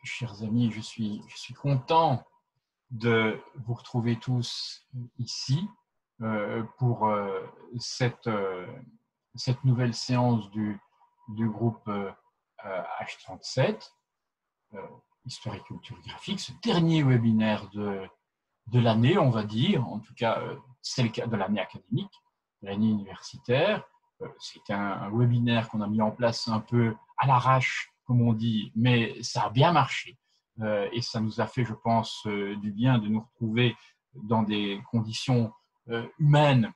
chers amis, je suis content de vous retrouver tous ici pour cette nouvelle séance du groupe H37, Histoire et Culture Graphique, ce dernier webinaire de l'année, on va dire, en tout cas, c'est le cas de l'année académique, de l'année universitaire. C'est un webinaire qu'on a mis en place un peu à l'arrache, comme on dit, mais ça a bien marché. Et ça nous a fait, je pense, du bien de nous retrouver dans des conditions humaines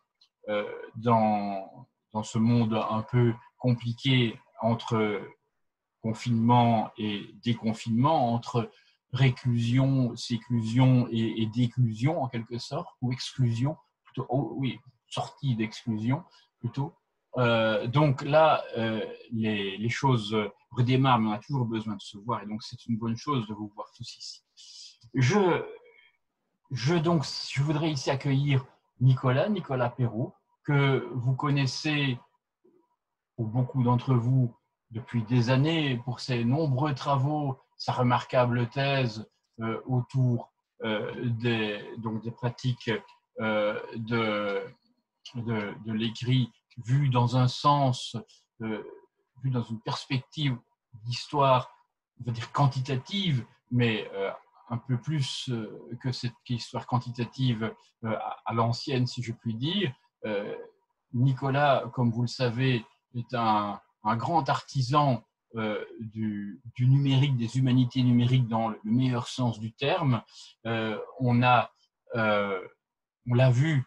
dans ce monde un peu compliqué entre confinement et déconfinement, entre réclusion, séclusion et déclusion en quelque sorte, ou exclusion, plutôt, oh, oui, sortie d'exclusion plutôt. Donc là, les choses redémarrent, mais on a toujours besoin de se voir, et donc c'est une bonne chose de vous voir tous ici. Je voudrais ici accueillir Nicolas Perrault, que vous connaissez, pour beaucoup d'entre vous, depuis des années, pour ses nombreux travaux, sa remarquable thèse autour des pratiques de l'écrit vu dans un sens, vu dans une perspective d'histoire, on va dire quantitative, mais un peu plus que cette histoire quantitative à l'ancienne, si je puis dire. Nicolas, comme vous le savez, est un grand artisan du numérique, des humanités numériques dans le meilleur sens du terme. On l'a vu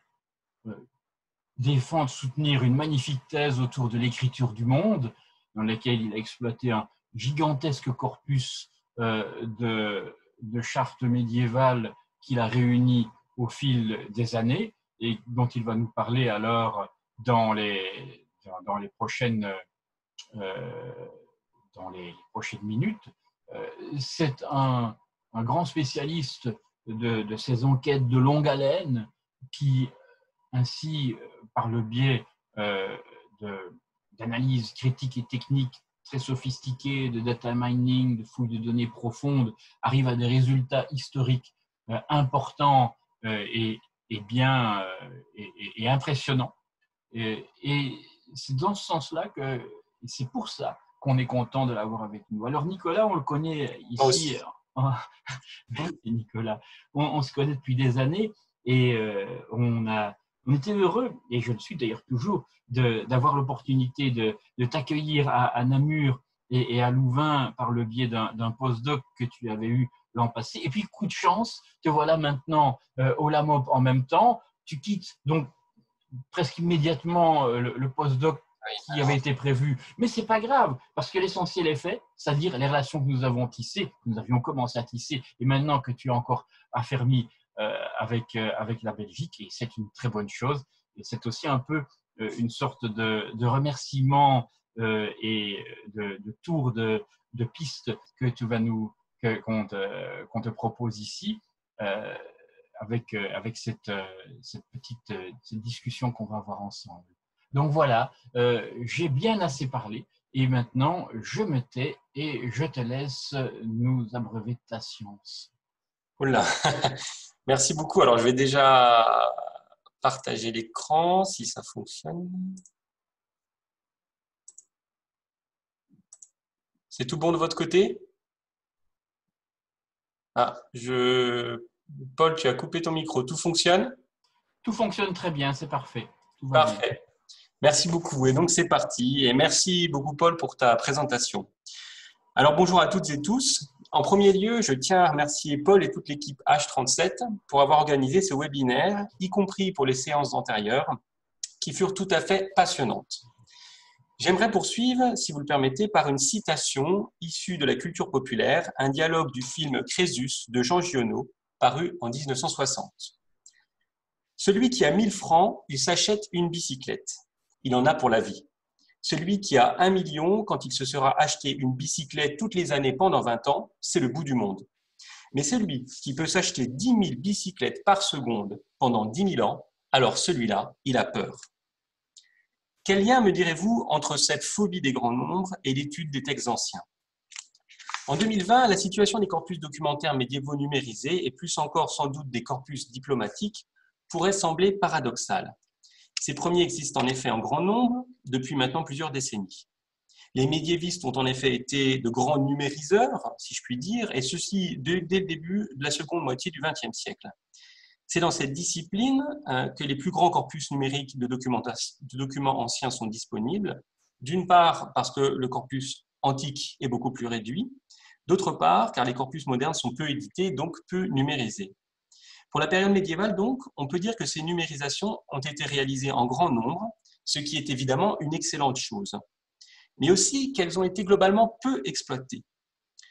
défendre, soutenir une magnifique thèse autour de l'écriture du monde, dans laquelle il a exploité un gigantesque corpus de chartes médiévales qu'il a réunies au fil des années et dont il va nous parler alors dans les prochaines minutes. C'est un grand spécialiste de ces enquêtes de longue haleine qui, ainsi, par le biais d'analyses critiques et techniques très sophistiquées, de data mining, de fouilles de données profondes, arrive à des résultats historiques importants et impressionnants. Et c'est dans ce sens-là c'est pour ça qu'on est content de l'avoir avec nous. Alors Nicolas, on le connaît ici. Nicolas, on se connaît depuis des années et on était heureux, et je le suis d'ailleurs toujours, d'avoir l'opportunité de t'accueillir à Namur et à Louvain par le biais d'un postdoc que tu avais eu l'an passé. Et puis, coup de chance, te voilà maintenant au LAMOP en même temps. Tu quittes donc presque immédiatement le postdoc qui avait été prévu. Mais ce n'est pas grave, parce que l'essentiel est fait, c'est-à-dire les relations que nous avons tissées, que nous avions commencé à tisser, et maintenant que tu as encore affermi avec la Belgique, et c'est une très bonne chose. Et c'est aussi un peu une sorte de remerciement et de tour de piste que tu vas qu'on te propose ici. Avec cette discussion qu'on va avoir ensemble. Donc voilà, j'ai bien assez parlé et maintenant je me tais et je te laisse nous abreuver de ta science. Oula, merci beaucoup. Alors je vais déjà partager l'écran si ça fonctionne. C'est tout bon de votre côté? Paul, tu as coupé ton micro. Tout fonctionne? Tout fonctionne très bien, c'est parfait. Tout va Parfait. bien. Merci beaucoup. Et donc, c'est parti. Et merci beaucoup, Paul, pour ta présentation. Alors, bonjour à toutes et tous. En premier lieu, je tiens à remercier Paul et toute l'équipe H37 pour avoir organisé ce webinaire, y compris pour les séances antérieures, qui furent tout à fait passionnantes. J'aimerais poursuivre, si vous le permettez, par une citation issue de la culture populaire, un dialogue du film Crésus de Jean Giono, paru en 1960. Celui qui a 1000 francs, il s'achète une bicyclette. Il en a pour la vie. Celui qui a 1 million, quand il se sera acheté une bicyclette toutes les années pendant 20 ans, c'est le bout du monde. Mais celui qui peut s'acheter 10 000 bicyclettes par seconde pendant 10 000 ans, alors celui-là, il a peur. Quel lien me direz-vous entre cette phobie des grands nombres et l'étude des textes anciens? En 2020, la situation des corpus documentaires médiévaux numérisés, et plus encore sans doute des corpus diplomatiques, pourrait sembler paradoxale. Ces premiers existent en effet en grand nombre depuis maintenant plusieurs décennies. Les médiévistes ont en effet été de grands numériseurs, si je puis dire, et ceci dès le début de la seconde moitié du XXe siècle. C'est dans cette discipline que les plus grands corpus numériques de documents anciens sont disponibles, d'une part parce que le corpus antique est beaucoup plus réduit, d'autre part car les corpus modernes sont peu édités, donc peu numérisés. Pour la période médiévale, donc, on peut dire que ces numérisations ont été réalisées en grand nombre, ce qui est évidemment une excellente chose, mais aussi qu'elles ont été globalement peu exploitées.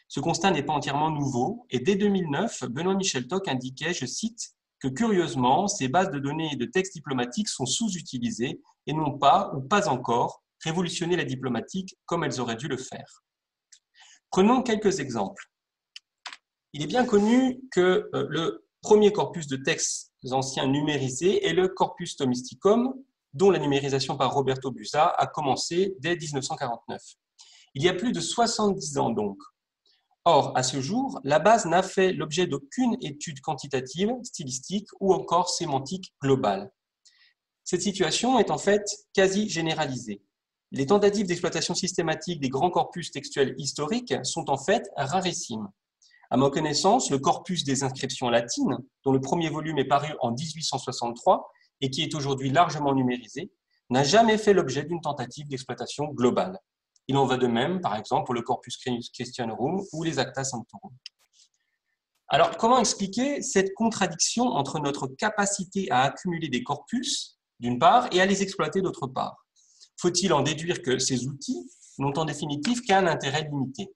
Ce constat n'est pas entièrement nouveau, et dès 2009, Benoît-Michel Toc indiquait, je cite, que curieusement, ces bases de données et de textes diplomatiques sont sous-utilisées et n'ont pas, ou pas encore, révolutionné la diplomatique comme elles auraient dû le faire. Prenons quelques exemples. Il est bien connu que le premier corpus de textes anciens numérisés est le Corpus Thomisticum, dont la numérisation par Roberto Busa a commencé dès 1949. Il y a plus de 70 ans donc. Or, à ce jour, la base n'a fait l'objet d'aucune étude quantitative, stylistique ou encore sémantique globale. Cette situation est en fait quasi généralisée. Les tentatives d'exploitation systématique des grands corpus textuels historiques sont en fait rarissimes. À ma connaissance, le corpus des inscriptions latines, dont le premier volume est paru en 1863 et qui est aujourd'hui largement numérisé, n'a jamais fait l'objet d'une tentative d'exploitation globale. Il en va de même, par exemple, pour le Corpus Christianorum ou les Acta Sanctorum. Alors, comment expliquer cette contradiction entre notre capacité à accumuler des corpus, d'une part, et à les exploiter, d'autre part? Faut-il en déduire que ces outils n'ont en définitive qu'un intérêt limité?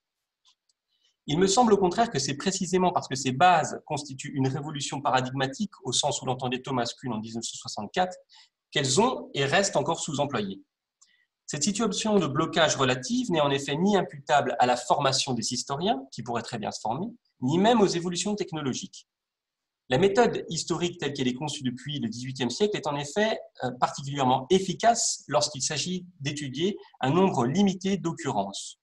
Il me semble au contraire que c'est précisément parce que ces bases constituent une révolution paradigmatique, au sens où l'entendait Thomas Kuhn en 1964, qu'elles ont et restent encore sous-employées. Cette situation de blocage relatif n'est en effet ni imputable à la formation des historiens, qui pourraient très bien se former, ni même aux évolutions technologiques. La méthode historique telle qu'elle est conçue depuis le XVIIIe siècle est en effet particulièrement efficace lorsqu'il s'agit d'étudier un nombre limité d'occurrences.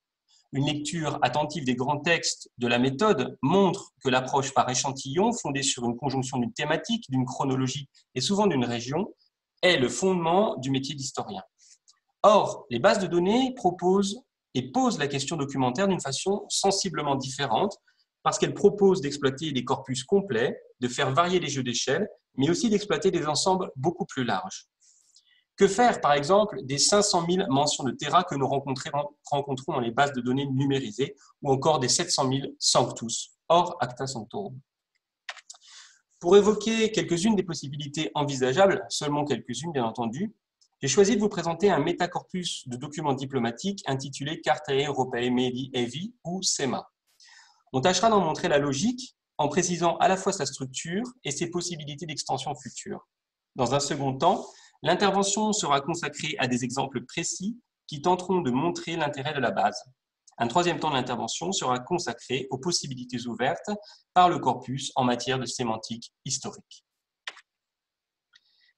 Une lecture attentive des grands textes de la méthode montre que l'approche par échantillon, fondée sur une conjonction d'une thématique, d'une chronologie et souvent d'une région, est le fondement du métier d'historien. Or, les bases de données proposent et posent la question documentaire d'une façon sensiblement différente parce qu'elles proposent d'exploiter des corpus complets, de faire varier les jeux d'échelle, mais aussi d'exploiter des ensembles beaucoup plus larges. Que faire, par exemple, des 500 000 mentions de Terra que nous rencontrons dans les bases de données numérisées ou encore des 700 000 Sanctus, hors Acta Sanctorum? Pour évoquer quelques-unes des possibilités envisageables, seulement quelques-unes bien entendu, j'ai choisi de vous présenter un métacorpus de documents diplomatiques intitulé Cartae Europae Medievi ou CEMA. On tâchera d'en montrer la logique en précisant à la fois sa structure et ses possibilités d'extension future. Dans un second temps, l'intervention sera consacrée à des exemples précis qui tenteront de montrer l'intérêt de la base. Un troisième temps de l'intervention sera consacré aux possibilités ouvertes par le corpus en matière de sémantique historique.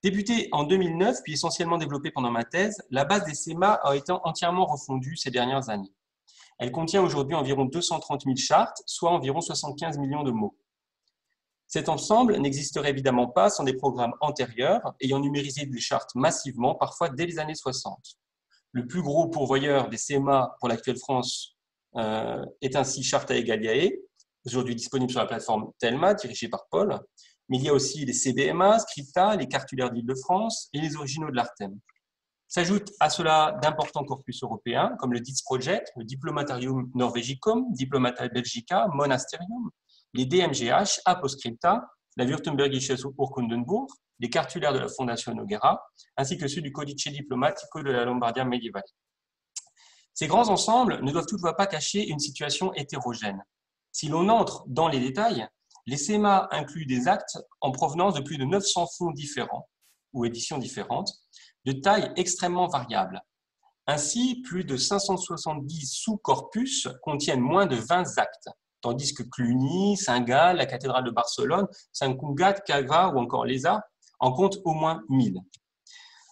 Débutée en 2009, puis essentiellement développée pendant ma thèse, la base des CEMA a été entièrement refondue ces dernières années. Elle contient aujourd'hui environ 230 000 chartes, soit environ 75 millions de mots. Cet ensemble n'existerait évidemment pas sans des programmes antérieurs ayant numérisé des chartes massivement, parfois dès les années 60. Le plus gros pourvoyeur des CEMA pour l'actuelle France est ainsi Chartae Galliae, aujourd'hui disponible sur la plateforme Telma, dirigée par Paul. Mais il y a aussi les CBMA, Scripta, les cartulaires d'Île-de-France et les originaux de l'Artem. S'ajoutent à cela d'importants corpus européens comme le DITS Project, le Diplomatarium Norvegicum, Diplomata Belgica, Monasterium, les DMGH, Aposcripta, la Württembergisches Urkundenbuch, les cartulaires de la Fondation Noguera, ainsi que ceux du Codice Diplomatico de la Lombardia Medievale. Ces grands ensembles ne doivent toutefois pas cacher une situation hétérogène. Si l'on entre dans les détails, les CEMA incluent des actes en provenance de plus de 900 fonds différents ou éditions différentes, de taille extrêmement variable. Ainsi, plus de 570 sous-corpus contiennent moins de 20 actes, tandis que Cluny, Saint-Gall, la cathédrale de Barcelone, Sant Cugat, Cava ou encore l'ESA en comptent au moins 1000.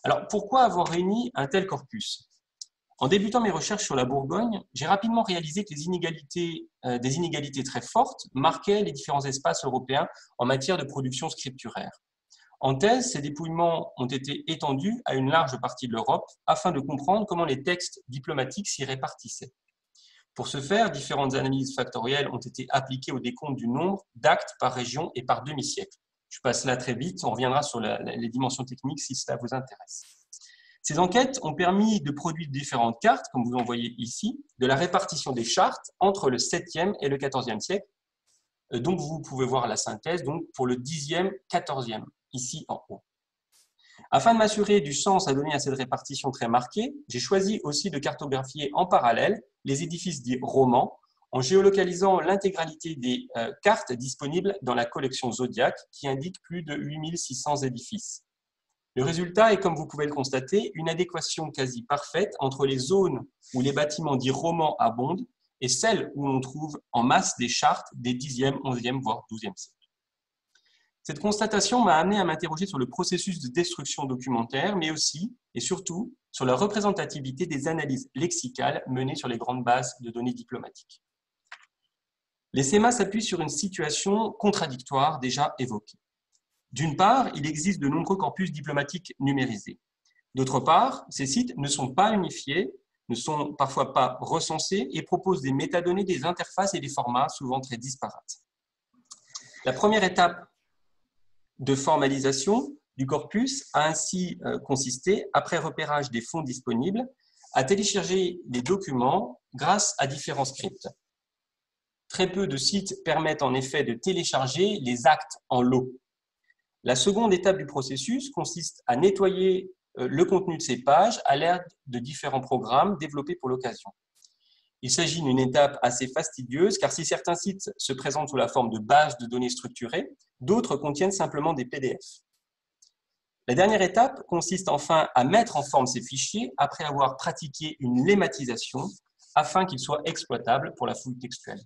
Alors, pourquoi avoir réuni un tel corpus? En débutant mes recherches sur la Bourgogne, j'ai rapidement réalisé que des inégalités très fortes marquaient les différents espaces européens en matière de production scripturaire. En thèse, ces dépouillements ont été étendus à une large partie de l'Europe afin de comprendre comment les textes diplomatiques s'y répartissaient. Pour ce faire, différentes analyses factorielles ont été appliquées au décompte du nombre d'actes par région et par demi-siècle. Je passe là très vite, on reviendra sur les dimensions techniques si cela vous intéresse. Ces enquêtes ont permis de produire différentes cartes, comme vous en voyez ici, de la répartition des chartes entre le 7e et le 14e siècle. Donc, vous pouvez voir la synthèse donc, pour le 10e, 14e, ici en haut. Afin de m'assurer du sens à donner à cette répartition très marquée, j'ai choisi aussi de cartographier en parallèle les édifices dits romans, en géolocalisant l'intégralité des cartes disponibles dans la collection Zodiac, qui indique plus de 8600 édifices. Le résultat est, comme vous pouvez le constater, une adéquation quasi parfaite entre les zones où les bâtiments dits romans abondent et celles où l'on trouve en masse des chartes des 10e, 11e, voire 12e siècles. Cette constatation m'a amené à m'interroger sur le processus de destruction documentaire, mais aussi et surtout sur la représentativité des analyses lexicales menées sur les grandes bases de données diplomatiques. Les SEMA s'appuient sur une situation contradictoire déjà évoquée. D'une part, il existe de nombreux corpus diplomatiques numérisés. D'autre part, ces sites ne sont pas unifiés, ne sont parfois pas recensés et proposent des métadonnées, des interfaces et des formats souvent très disparates. La première étape de formalisation du corpus a ainsi consisté, après repérage des fonds disponibles, à télécharger les documents grâce à différents scripts. Très peu de sites permettent en effet de télécharger les actes en lot. La seconde étape du processus consiste à nettoyer le contenu de ces pages à l'aide de différents programmes développés pour l'occasion. Il s'agit d'une étape assez fastidieuse car si certains sites se présentent sous la forme de bases de données structurées, d'autres contiennent simplement des PDF. La dernière étape consiste enfin à mettre en forme ces fichiers après avoir pratiqué une lemmatisation afin qu'ils soient exploitables pour la fouille textuelle.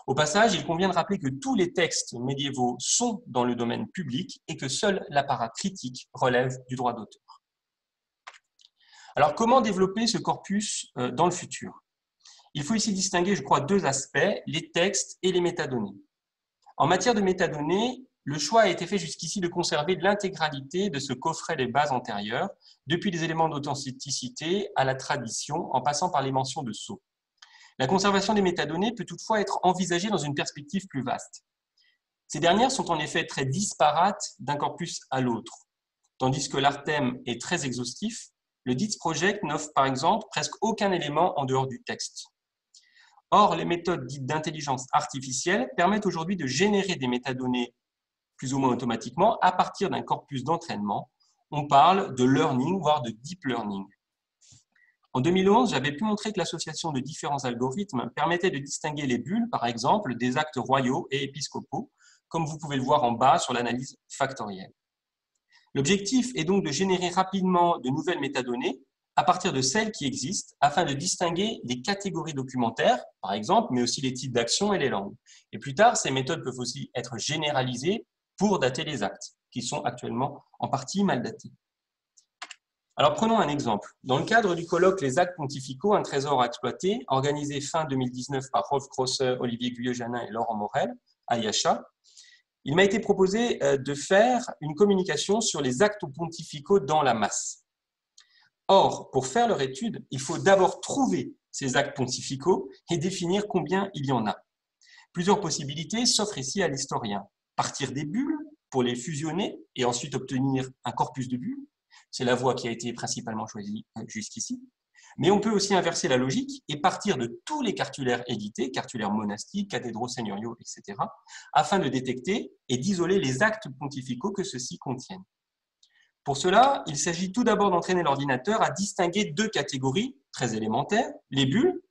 Au passage, il convient de rappeler que tous les textes médiévaux sont dans le domaine public et que seul l'apparat critique relève du droit d'auteur. Alors, comment développer ce corpus dans le futur? Il faut ici distinguer, je crois, deux aspects, les textes et les métadonnées. En matière de métadonnées, le choix a été fait jusqu'ici de conserver l'intégralité de ce coffret des bases antérieures, depuis les éléments d'authenticité à la tradition, en passant par les mentions de sceaux. La conservation des métadonnées peut toutefois être envisagée dans une perspective plus vaste. Ces dernières sont en effet très disparates d'un corpus à l'autre. Tandis que l'Artem est très exhaustif, le DITS Project n'offre par exemple presque aucun élément en dehors du texte. Or, les méthodes dites d'intelligence artificielle permettent aujourd'hui de générer des métadonnées plus ou moins automatiquement à partir d'un corpus d'entraînement. On parle de learning, voire de deep learning. En 2011, j'avais pu montrer que l'association de différents algorithmes permettait de distinguer les bulles, par exemple, des actes royaux et épiscopaux, comme vous pouvez le voir en bas sur l'analyse factorielle. L'objectif est donc de générer rapidement de nouvelles métadonnées à partir de celles qui existent afin de distinguer les catégories documentaires, par exemple, mais aussi les types d'actions et les langues. Et plus tard, ces méthodes peuvent aussi être généralisées pour dater les actes, qui sont actuellement en partie mal datés. Alors prenons un exemple. Dans le cadre du colloque Les actes pontificaux, un trésor à exploiter, organisé fin 2019 par Rolf Grosser, Olivier Guyot-Janin et Laurent Morel à IHA, il m'a été proposé de faire une communication sur les actes pontificaux dans la masse. Or, pour faire leur étude, il faut d'abord trouver ces actes pontificaux et définir combien il y en a. Plusieurs possibilités s'offrent ici à l'historien. Partir des bulles pour les fusionner et ensuite obtenir un corpus de bulles. C'est la voie qui a été principalement choisie jusqu'ici. Mais on peut aussi inverser la logique et partir de tous les cartulaires édités, cartulaires monastiques, cathédraux seigneuriaux, etc., afin de détecter et d'isoler les actes pontificaux que ceux-ci contiennent. Pour cela, il s'agit tout d'abord d'entraîner l'ordinateur à distinguer deux catégories très élémentaires, les bulles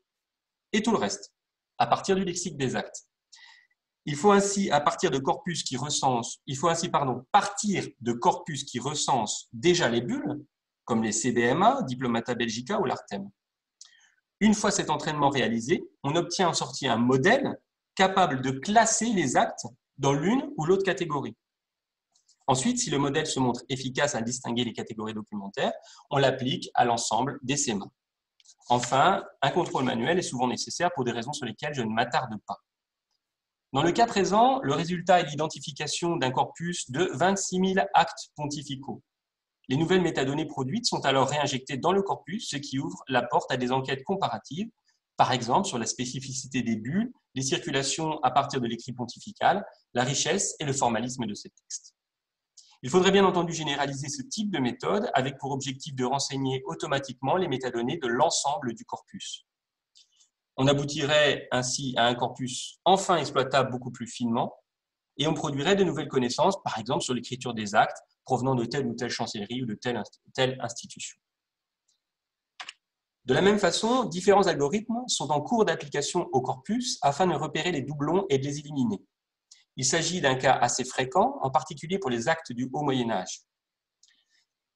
et tout le reste, à partir du lexique des actes. Il faut ainsi partir de corpus qui recensent déjà les bulles, comme les CBMA, Diplomata Belgica ou l'Artem. Une fois cet entraînement réalisé, on obtient en sortie un modèle capable de classer les actes dans l'une ou l'autre catégorie. Ensuite, si le modèle se montre efficace à distinguer les catégories documentaires, on l'applique à l'ensemble des SEMA. Enfin, un contrôle manuel est souvent nécessaire pour des raisons sur lesquelles je ne m'attarde pas. Dans le cas présent, le résultat est l'identification d'un corpus de 26 000 actes pontificaux. Les nouvelles métadonnées produites sont alors réinjectées dans le corpus, ce qui ouvre la porte à des enquêtes comparatives, par exemple sur la spécificité des bulles, les circulations à partir de l'écrit pontifical, la richesse et le formalisme de ces textes. Il faudrait bien entendu généraliser ce type de méthode avec pour objectif de renseigner automatiquement les métadonnées de l'ensemble du corpus. On aboutirait ainsi à un corpus enfin exploitable beaucoup plus finement et on produirait de nouvelles connaissances, par exemple sur l'écriture des actes provenant de telle ou telle chancellerie ou de telle institution. De la même façon, différents algorithmes sont en cours d'application au corpus afin de repérer les doublons et de les éliminer. Il s'agit d'un cas assez fréquent, en particulier pour les actes du Haut Moyen-Âge.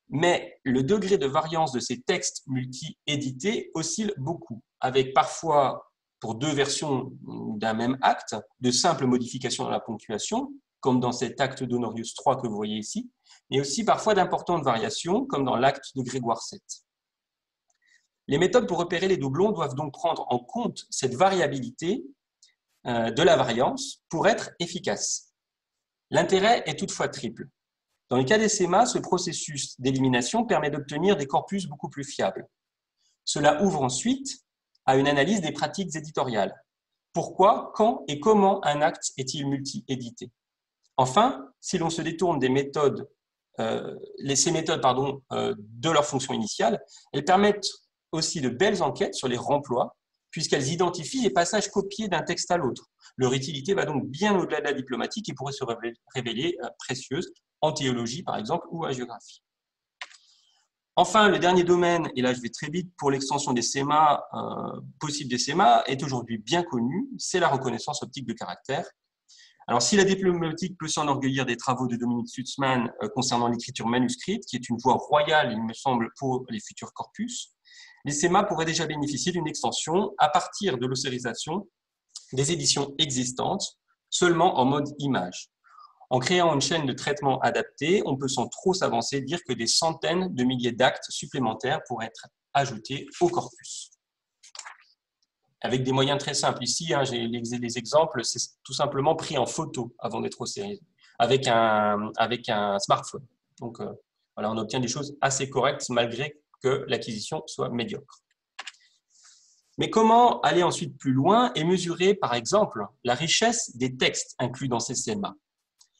Mais le degré de variance de ces textes multi-édités oscille beaucoup, avec parfois, pour deux versions d'un même acte, de simples modifications dans la ponctuation, comme dans cet acte d'Honorius III que vous voyez ici, mais aussi parfois d'importantes variations, comme dans l'acte de Grégoire VII. Les méthodes pour repérer les doublons doivent donc prendre en compte cette variabilité de la variance pour être efficaces. L'intérêt est toutefois triple. Dans le cas des SEMA, ce processus d'élimination permet d'obtenir des corpus beaucoup plus fiables. Cela ouvre ensuite à une analyse des pratiques éditoriales. Pourquoi, quand et comment un acte est-il multi-édité? Enfin, si l'on se détourne des méthodes, ces méthodes de leur fonction initiale, elles permettent aussi de belles enquêtes sur les remplois, puisqu'elles identifient les passages copiés d'un texte à l'autre. Leur utilité va donc bien au-delà de la diplomatique et pourrait se révéler précieuse en théologie, par exemple, ou en géographie. Enfin, le dernier domaine, et là je vais très vite, pour l'extension des SEMA, possible des SEMA, est aujourd'hui bien connu, c'est la reconnaissance optique de caractère. Alors, si la diplomatique peut s'enorgueillir des travaux de Dominique Sussman concernant l'écriture manuscrite, qui est une voie royale, il me semble, pour les futurs corpus, les SEMA pourraient déjà bénéficier d'une extension à partir de l'ossérisation des éditions existantes, seulement en mode image. En créant une chaîne de traitement adaptée, on peut sans trop s'avancer dire que des centaines de milliers d'actes supplémentaires pourraient être ajoutés au corpus. Avec des moyens très simples. Ici, j'ai les exemples, c'est tout simplement pris en photo avant d'être ossérisé, avec un smartphone. Donc, voilà, on obtient des choses assez correctes malgré que l'acquisition soit médiocre. Mais comment aller ensuite plus loin et mesurer, par exemple, la richesse des textes inclus dans ces SEMA?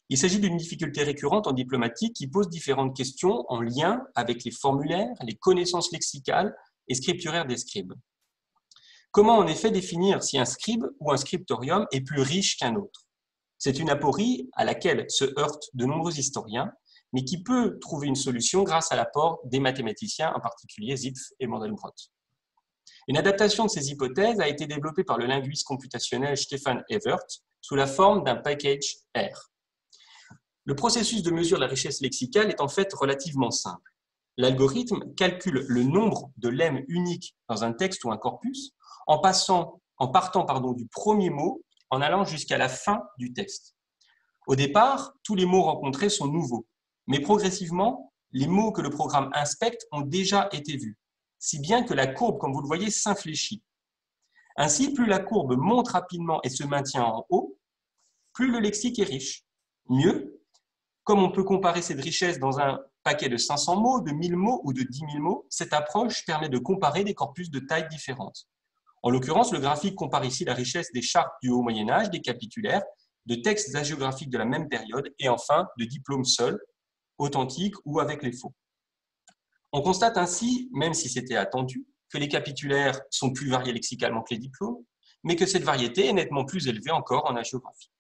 Il s'agit d'une difficulté récurrente en diplomatique qui pose différentes questions en lien avec les formulaires, les connaissances lexicales et scripturaires des scribes. Comment en effet définir si un scribe ou un scriptorium est plus riche qu'un autre? C'est une aporie à laquelle se heurtent de nombreux historiens, mais qui peut trouver une solution grâce à l'apport des mathématiciens, en particulier Zipf et Mandelbrot. Une adaptation de ces hypothèses a été développée par le linguiste computationnel Stefan Evert sous la forme d'un package R. Le processus de mesure de la richesse lexicale est en fait relativement simple. L'algorithme calcule le nombre de lemmes uniques dans un texte ou un corpus en partant du premier mot en allant jusqu'à la fin du texte. Au départ, tous les mots rencontrés sont nouveaux, mais progressivement, les mots que le programme inspecte ont déjà été vus, si bien que la courbe, comme vous le voyez, s'infléchit. Ainsi, plus la courbe monte rapidement et se maintient en haut, plus le lexique est riche. Mieux, comme on peut comparer cette richesse dans un paquet de 500 mots, de 1000 mots ou de 10 000 mots, cette approche permet de comparer des corpus de tailles différentes. En l'occurrence, le graphique compare ici la richesse des chartes du Haut Moyen-Âge, des capitulaires, de textes hagiographiques de la même période et enfin de diplômes seuls, authentiques ou avec les faux. On constate ainsi, même si c'était attendu, que les capitulaires sont plus variés lexicalement que les diplômes, mais que cette variété est nettement plus élevée encore en hagiographie.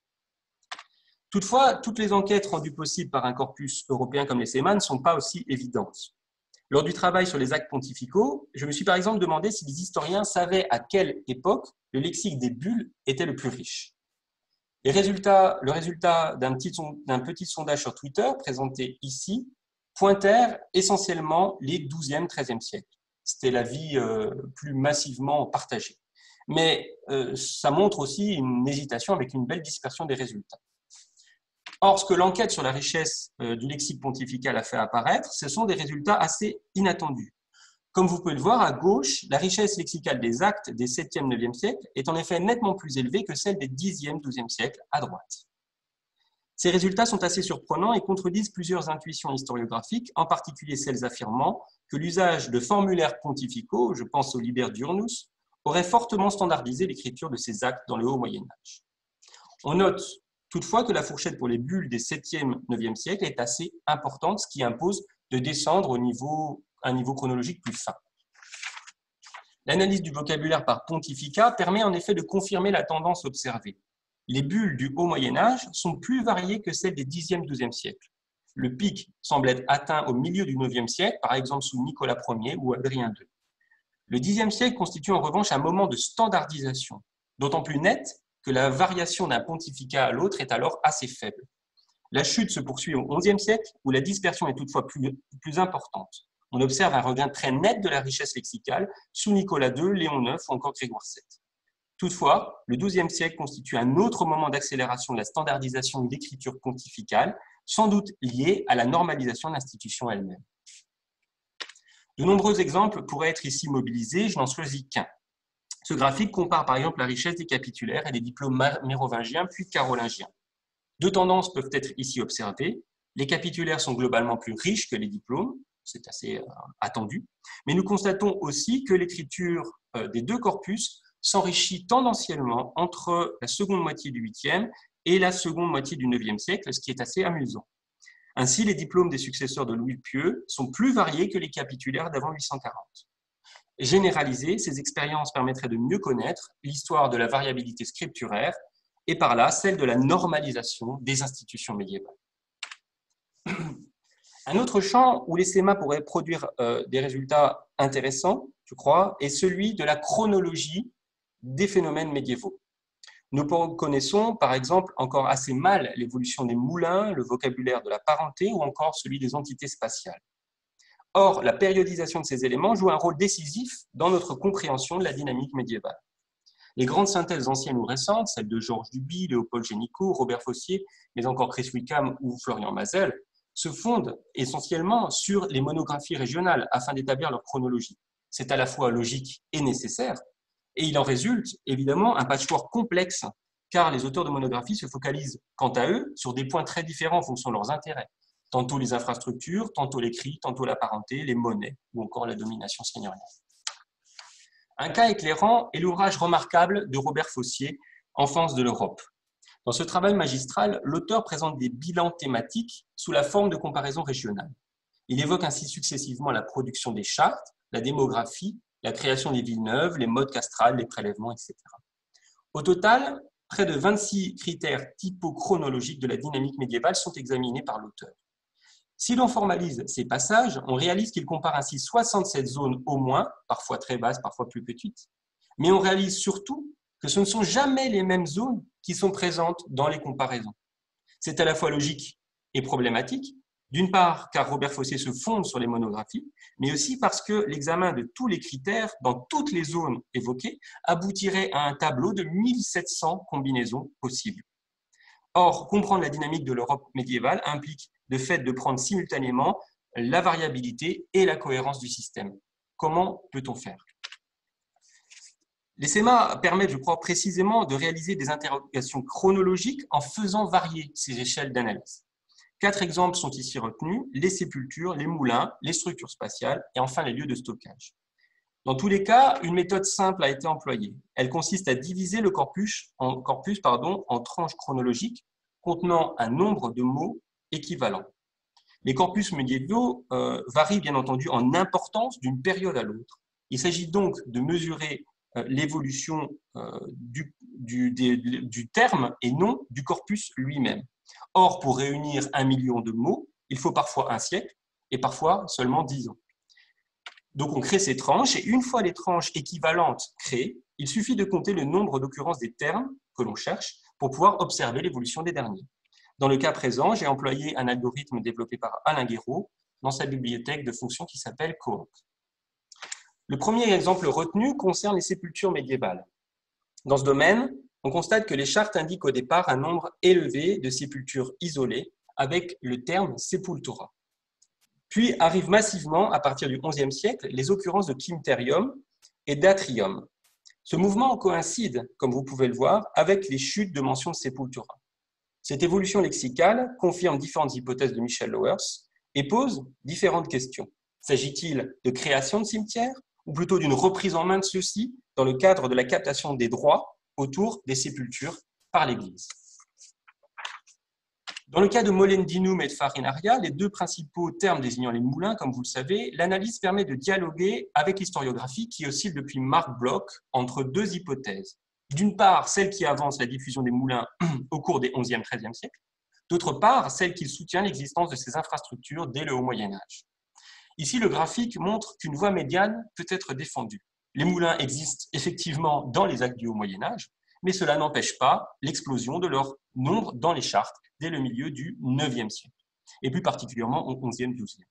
Toutefois, toutes les enquêtes rendues possibles par un corpus européen comme les SEMA ne sont pas aussi évidentes. Lors du travail sur les actes pontificaux, je me suis par exemple demandé si les historiens savaient à quelle époque le lexique des bulles était le plus riche. Le résultat d'un petit sondage sur Twitter, présenté ici, pointèrent essentiellement les 12e, 13e siècles. C'était l'avis plus massivement partagé. Mais ça montre aussi une hésitation avec une belle dispersion des résultats. Or, ce que l'enquête sur la richesse du lexique pontifical a fait apparaître, ce sont des résultats assez inattendus. Comme vous pouvez le voir, à gauche, la richesse lexicale des actes des 7e, 9e siècles est en effet nettement plus élevée que celle des 10e, 12e siècles à droite. Ces résultats sont assez surprenants et contredisent plusieurs intuitions historiographiques, en particulier celles affirmant que l'usage de formulaires pontificaux, je pense au Liber Diurnus, aurait fortement standardisé l'écriture de ces actes dans le haut Moyen-Âge. On note toutefois que la fourchette pour les bulles des 7e, 9e siècles est assez importante, ce qui impose de descendre à un niveau chronologique plus fin. L'analyse du vocabulaire par pontificat permet en effet de confirmer la tendance observée. Les bulles du haut Moyen-Âge sont plus variées que celles des 10e, 12e siècles. Le pic semble être atteint au milieu du 9e siècle, par exemple sous Nicolas Ier ou Adrien II. Le 10e siècle constitue en revanche un moment de standardisation, d'autant plus net que la variation d'un pontificat à l'autre est alors assez faible. La chute se poursuit au XIe siècle, où la dispersion est toutefois plus importante. On observe un regain très net de la richesse lexicale sous Nicolas II, Léon IX ou encore Grégoire VII. Toutefois, le XIIe siècle constitue un autre moment d'accélération de la standardisation de l'écriture pontificale, sans doute lié à la normalisation de l'institution elle-même. De nombreux exemples pourraient être ici mobilisés, je n'en choisis qu'un. Ce graphique compare par exemple la richesse des capitulaires et des diplômes mérovingiens puis carolingiens. Deux tendances peuvent être ici observées. Les capitulaires sont globalement plus riches que les diplômes, c'est assez attendu, mais nous constatons aussi que l'écriture des deux corpus s'enrichit tendanciellement entre la seconde moitié du 8e et la seconde moitié du 9e siècle, ce qui est assez amusant. Ainsi, les diplômes des successeurs de Louis le Pieux sont plus variés que les capitulaires d'avant 840. Généraliser ces expériences permettrait de mieux connaître l'histoire de la variabilité scripturaire et par là celle de la normalisation des institutions médiévales. Un autre champ où les SEMA pourraient produire des résultats intéressants, je crois, est celui de la chronologie des phénomènes médiévaux. Nous connaissons, par exemple, encore assez mal l'évolution des moulins, le vocabulaire de la parenté ou encore celui des entités spatiales. Or, la périodisation de ces éléments joue un rôle décisif dans notre compréhension de la dynamique médiévale. Les grandes synthèses anciennes ou récentes, celles de Georges Duby, Léopold Génicaud, Robert Fossier, mais encore Chris Wickham ou Florian Mazel, se fondent essentiellement sur les monographies régionales afin d'établir leur chronologie. C'est à la fois logique et nécessaire, et il en résulte évidemment un patchwork complexe, car les auteurs de monographies se focalisent, quant à eux, sur des points très différents en fonction de leurs intérêts. Tantôt les infrastructures, tantôt l'écrit, tantôt la parenté, les monnaies ou encore la domination seigneuriale. Un cas éclairant est l'ouvrage remarquable de Robert Fossier, Enfance de l'Europe. Dans ce travail magistral, l'auteur présente des bilans thématiques sous la forme de comparaisons régionales. Il évoque ainsi successivement la production des chartes, la démographie, la création des villes neuves, les modes castrales, les prélèvements, etc. Au total, près de 26 critères typochronologiques de la dynamique médiévale sont examinés par l'auteur. Si l'on formalise ces passages, on réalise qu'il compare ainsi 67 zones au moins, parfois très basses, parfois plus petites, mais on réalise surtout que ce ne sont jamais les mêmes zones qui sont présentes dans les comparaisons. C'est à la fois logique et problématique, d'une part car Robert Fossier se fonde sur les monographies, mais aussi parce que l'examen de tous les critères dans toutes les zones évoquées aboutirait à un tableau de 1700 combinaisons possibles. Or, comprendre la dynamique de l'Europe médiévale implique le fait de prendre simultanément la variabilité et la cohérence du système. Comment peut-on faire ? Les SEMA permettent, je crois, précisément de réaliser des interrogations chronologiques en faisant varier ces échelles d'analyse. 4 exemples sont ici retenus, les sépultures, les moulins, les structures spatiales et enfin les lieux de stockage. Dans tous les cas, une méthode simple a été employée. Elle consiste à diviser le corpus en tranches chronologiques contenant un nombre de mots équivalents. Les corpus médiévaux varient bien entendu en importance d'une période à l'autre. Il s'agit donc de mesurer l'évolution du terme et non du corpus lui-même. Or, pour réunir 1 million de mots, il faut parfois un siècle et parfois seulement 10 ans. Donc, on crée ces tranches et une fois les tranches équivalentes créées, il suffit de compter le nombre d'occurrences des termes que l'on cherche pour pouvoir observer l'évolution des derniers. Dans le cas présent, j'ai employé un algorithme développé par Alain Guéraud dans sa bibliothèque de fonctions qui s'appelle Coop. Le premier exemple retenu concerne les sépultures médiévales. Dans ce domaine, on constate que les chartes indiquent au départ un nombre élevé de sépultures isolées avec le terme sepultura. Puis arrivent massivement, à partir du XIe siècle, les occurrences de climterium et d'atrium. Ce mouvement coïncide, comme vous pouvez le voir, avec les chutes de mention de sepultura. Cette évolution lexicale confirme différentes hypothèses de Michel Lowers et pose différentes questions. S'agit-il de création de cimetières ou plutôt d'une reprise en main de ceux-ci dans le cadre de la captation des droits autour des sépultures par l'Église? Dans le cas de Molendinum et de Farinaria, les deux principaux termes désignant les moulins, comme vous le savez, l'analyse permet de dialoguer avec l'historiographie qui oscille depuis Marc Bloch entre deux hypothèses. D'une part, celle qui avance la diffusion des moulins au cours des XIe et XIIIe siècles, d'autre part, celle qui soutient l'existence de ces infrastructures dès le Haut Moyen-Âge. Ici, le graphique montre qu'une voie médiane peut être défendue. Les moulins existent effectivement dans les actes du Haut Moyen-Âge, mais cela n'empêche pas l'explosion de leur nombre dans les chartes dès le milieu du IXe siècle, et plus particulièrement au XIe, XIIe.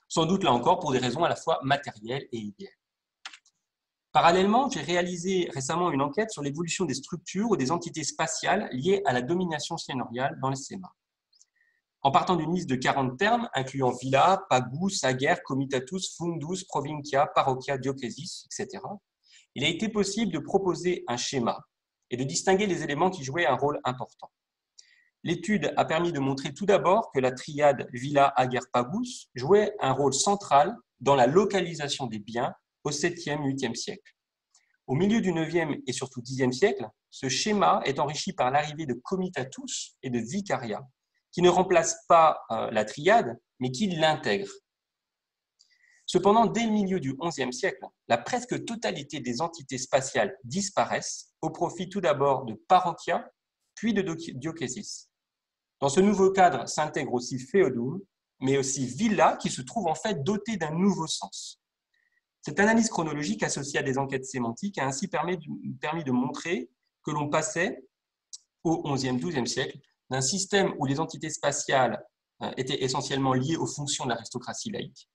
Sans doute là encore pour des raisons à la fois matérielles et idéales. Parallèlement, j'ai réalisé récemment une enquête sur l'évolution des structures ou des entités spatiales liées à la domination seigneuriale dans les SEMA. En partant d'une liste de 40 termes, incluant villa, pagus, ager, comitatus, fundus, provincia, parochia, diocésis, etc., il a été possible de proposer un schéma et de distinguer les éléments qui jouaient un rôle important. L'étude a permis de montrer tout d'abord que la triade villa, ager, pagus jouait un rôle central dans la localisation des biens au 7e, 8e siècle. Au milieu du 9e et surtout 10e siècle, ce schéma est enrichi par l'arrivée de comitatus et de vicaria, qui ne remplacent pas la triade, mais qui l'intègrent. Cependant, dès le milieu du XIe siècle, la presque totalité des entités spatiales disparaissent au profit tout d'abord de parochia, puis de diocésis. Dans ce nouveau cadre s'intègre aussi feodum, mais aussi villa, qui se trouve en fait doté d'un nouveau sens. Cette analyse chronologique associée à des enquêtes sémantiques a ainsi permis de montrer que l'on passait au XIe, XIIe siècle d'un système où les entités spatiales étaient essentiellement liées aux fonctions de l'aristocratie laïque,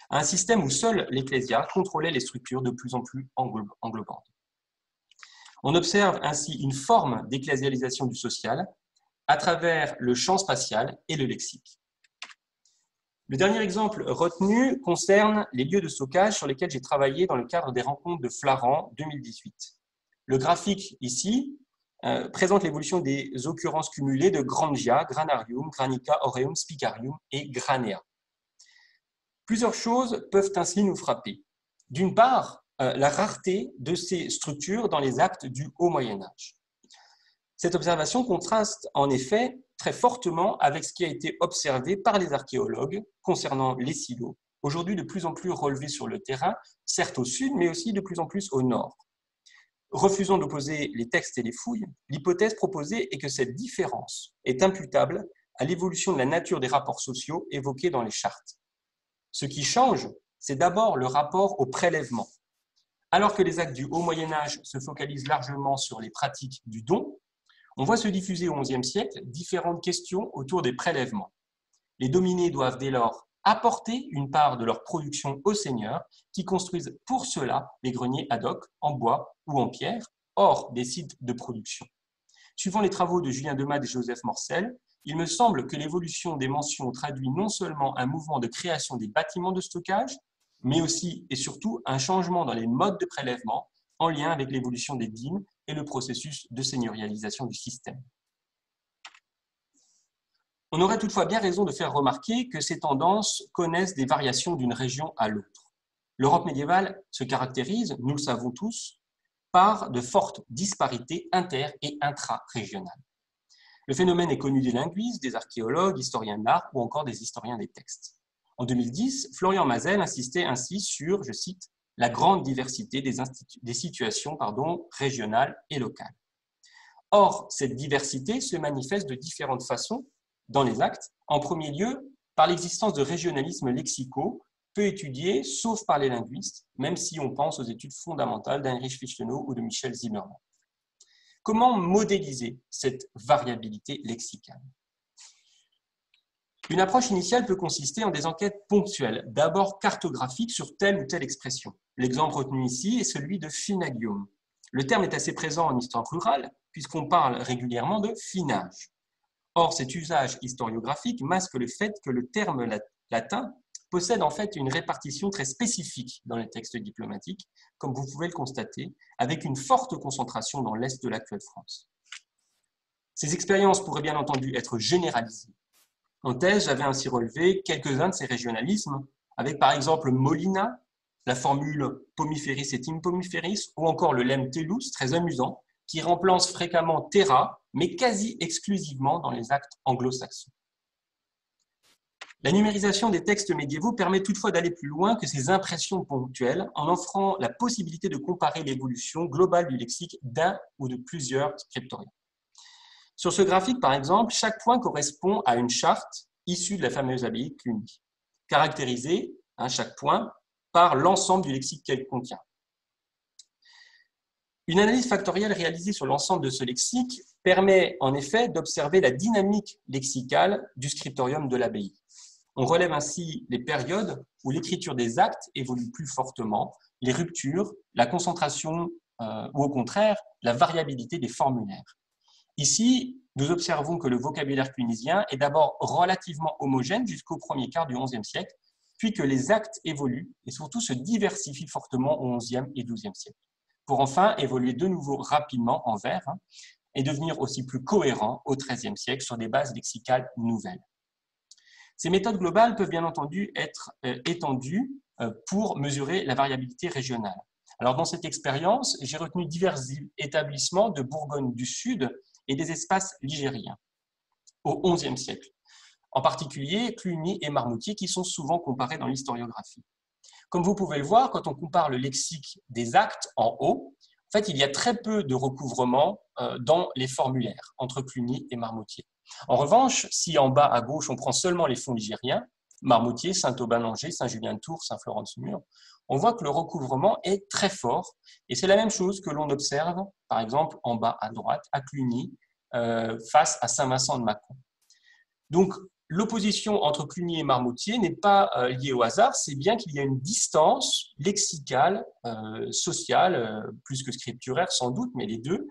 à un système où seul l'ecclésia contrôlait les structures de plus en plus englobantes. On observe ainsi une forme d'ecclésialisation du social à travers le champ spatial et le lexique. Le dernier exemple retenu concerne les lieux de stockage sur lesquels j'ai travaillé dans le cadre des rencontres de Flaran 2018. Le graphique ici présente l'évolution des occurrences cumulées de Grangia, Granarium, Granica, Aureum, Spicarium et Granea. Plusieurs choses peuvent ainsi nous frapper. D'une part, la rareté de ces structures dans les actes du Haut Moyen-Âge. Cette observation contraste en effet très fortement avec ce qui a été observé par les archéologues concernant les silos, aujourd'hui de plus en plus relevés sur le terrain, certes au sud, mais aussi de plus en plus au nord. Refusant d'opposer les textes et les fouilles, l'hypothèse proposée est que cette différence est imputable à l'évolution de la nature des rapports sociaux évoqués dans les chartes. Ce qui change, c'est d'abord le rapport au prélèvement. Alors que les actes du Haut Moyen-Âge se focalisent largement sur les pratiques du don, on voit se diffuser au XIe siècle différentes questions autour des prélèvements. Les dominés doivent dès lors apporter une part de leur production aux seigneurs qui construisent pour cela des greniers ad hoc en bois ou en pierre, hors des sites de production. Suivant les travaux de Julien Demade et Joseph Morcel, il me semble que l'évolution des mentions traduit non seulement un mouvement de création des bâtiments de stockage, mais aussi et surtout un changement dans les modes de prélèvement en lien avec l'évolution des dîmes et le processus de seigneurialisation du système. On aurait toutefois bien raison de faire remarquer que ces tendances connaissent des variations d'une région à l'autre. L'Europe médiévale se caractérise, nous le savons tous, par de fortes disparités inter- et intra-régionales. Le phénomène est connu des linguistes, des archéologues, historiens de l'art ou encore des historiens des textes. En 2010, Florian Mazel insistait ainsi sur, je cite, « la grande diversité des situations régionales et locales ». Or, cette diversité se manifeste de différentes façons dans les actes. En premier lieu, par l'existence de régionalismes lexicaux, peu étudiés, sauf par les linguistes, même si on pense aux études fondamentales d'Heinrich Fichtenow ou de Michel Zimmermann. Comment modéliser cette variabilité lexicale? Une approche initiale peut consister en des enquêtes ponctuelles, d'abord cartographiques sur telle ou telle expression. L'exemple retenu ici est celui de finagium. Le terme est assez présent en histoire rurale, puisqu'on parle régulièrement de finage. Or, cet usage historiographique masque le fait que le terme latin possède en fait une répartition très spécifique dans les textes diplomatiques, comme vous pouvez le constater, avec une forte concentration dans l'est de l'actuelle France. Ces expériences pourraient bien entendu être généralisées. En thèse, j'avais ainsi relevé quelques-uns de ces régionalismes, avec par exemple Molina, la formule pomiferis et impomiferis, ou encore le lemme tellus, très amusant, qui remplace fréquemment terra, mais quasi exclusivement dans les actes anglo-saxons. La numérisation des textes médiévaux permet toutefois d'aller plus loin que ces impressions ponctuelles en offrant la possibilité de comparer l'évolution globale du lexique d'un ou de plusieurs scriptoriens. Sur ce graphique, par exemple, chaque point correspond à une charte issue de la fameuse abbaye Cluny, caractérisée, chaque point, par l'ensemble du lexique qu'elle contient. Une analyse factorielle réalisée sur l'ensemble de ce lexique permet en effet d'observer la dynamique lexicale du scriptorium de l'abbaye. On relève ainsi les périodes où l'écriture des actes évolue plus fortement, les ruptures, la concentration ou au contraire la variabilité des formulaires. Ici, nous observons que le vocabulaire clunisien est d'abord relativement homogène jusqu'au premier quart du XIe siècle, puis que les actes évoluent et surtout se diversifient fortement au XIe et XIIe siècle, pour enfin évoluer de nouveau rapidement en vers et devenir aussi plus cohérents au XIIIe siècle sur des bases lexicales nouvelles. Ces méthodes globales peuvent bien entendu être étendues pour mesurer la variabilité régionale. Alors dans cette expérience, j'ai retenu divers établissements de Bourgogne du Sud et des espaces ligériens au XIe siècle, en particulier Cluny et Marmoutier qui sont souvent comparés dans l'historiographie. Comme vous pouvez le voir, quand on compare le lexique des actes en haut, en fait, il y a très peu de recouvrement dans les formulaires entre Cluny et Marmoutier. En revanche, si en bas à gauche, on prend seulement les fonds ligériens, Marmoutier, Saint-Aubin-Angers, Saint-Julien-de-Tours, Saint-Florent-de-Semur, on voit que le recouvrement est très fort. Et c'est la même chose que l'on observe, par exemple, en bas à droite, à Cluny, face à Saint-Vincent-de-Mâcon. Donc, l'opposition entre Cluny et Marmoutier n'est pas liée au hasard, c'est bien qu'il y a une distance lexicale, sociale, plus que scripturaire sans doute, mais les deux,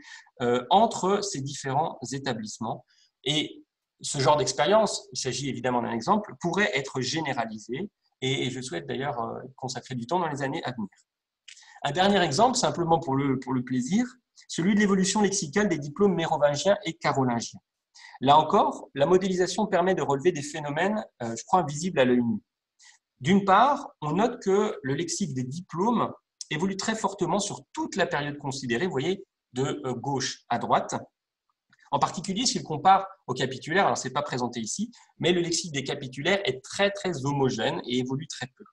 entre ces différents établissements. Et ce genre d'expérience, il s'agit évidemment d'un exemple, pourrait être généralisé et je souhaite d'ailleurs consacrer du temps dans les années à venir. Un dernier exemple, simplement pour le plaisir, celui de l'évolution lexicale des diplômes mérovingiens et carolingiens. Là encore, la modélisation permet de relever des phénomènes, je crois, invisibles à l'œil nu. D'une part, on note que le lexique des diplômes évolue très fortement sur toute la période considérée, vous voyez, de gauche à droite. En particulier, s'il compare au capitulaire, alors ce n'est pas présenté ici, mais le lexique des capitulaires est très homogène et évolue très peu.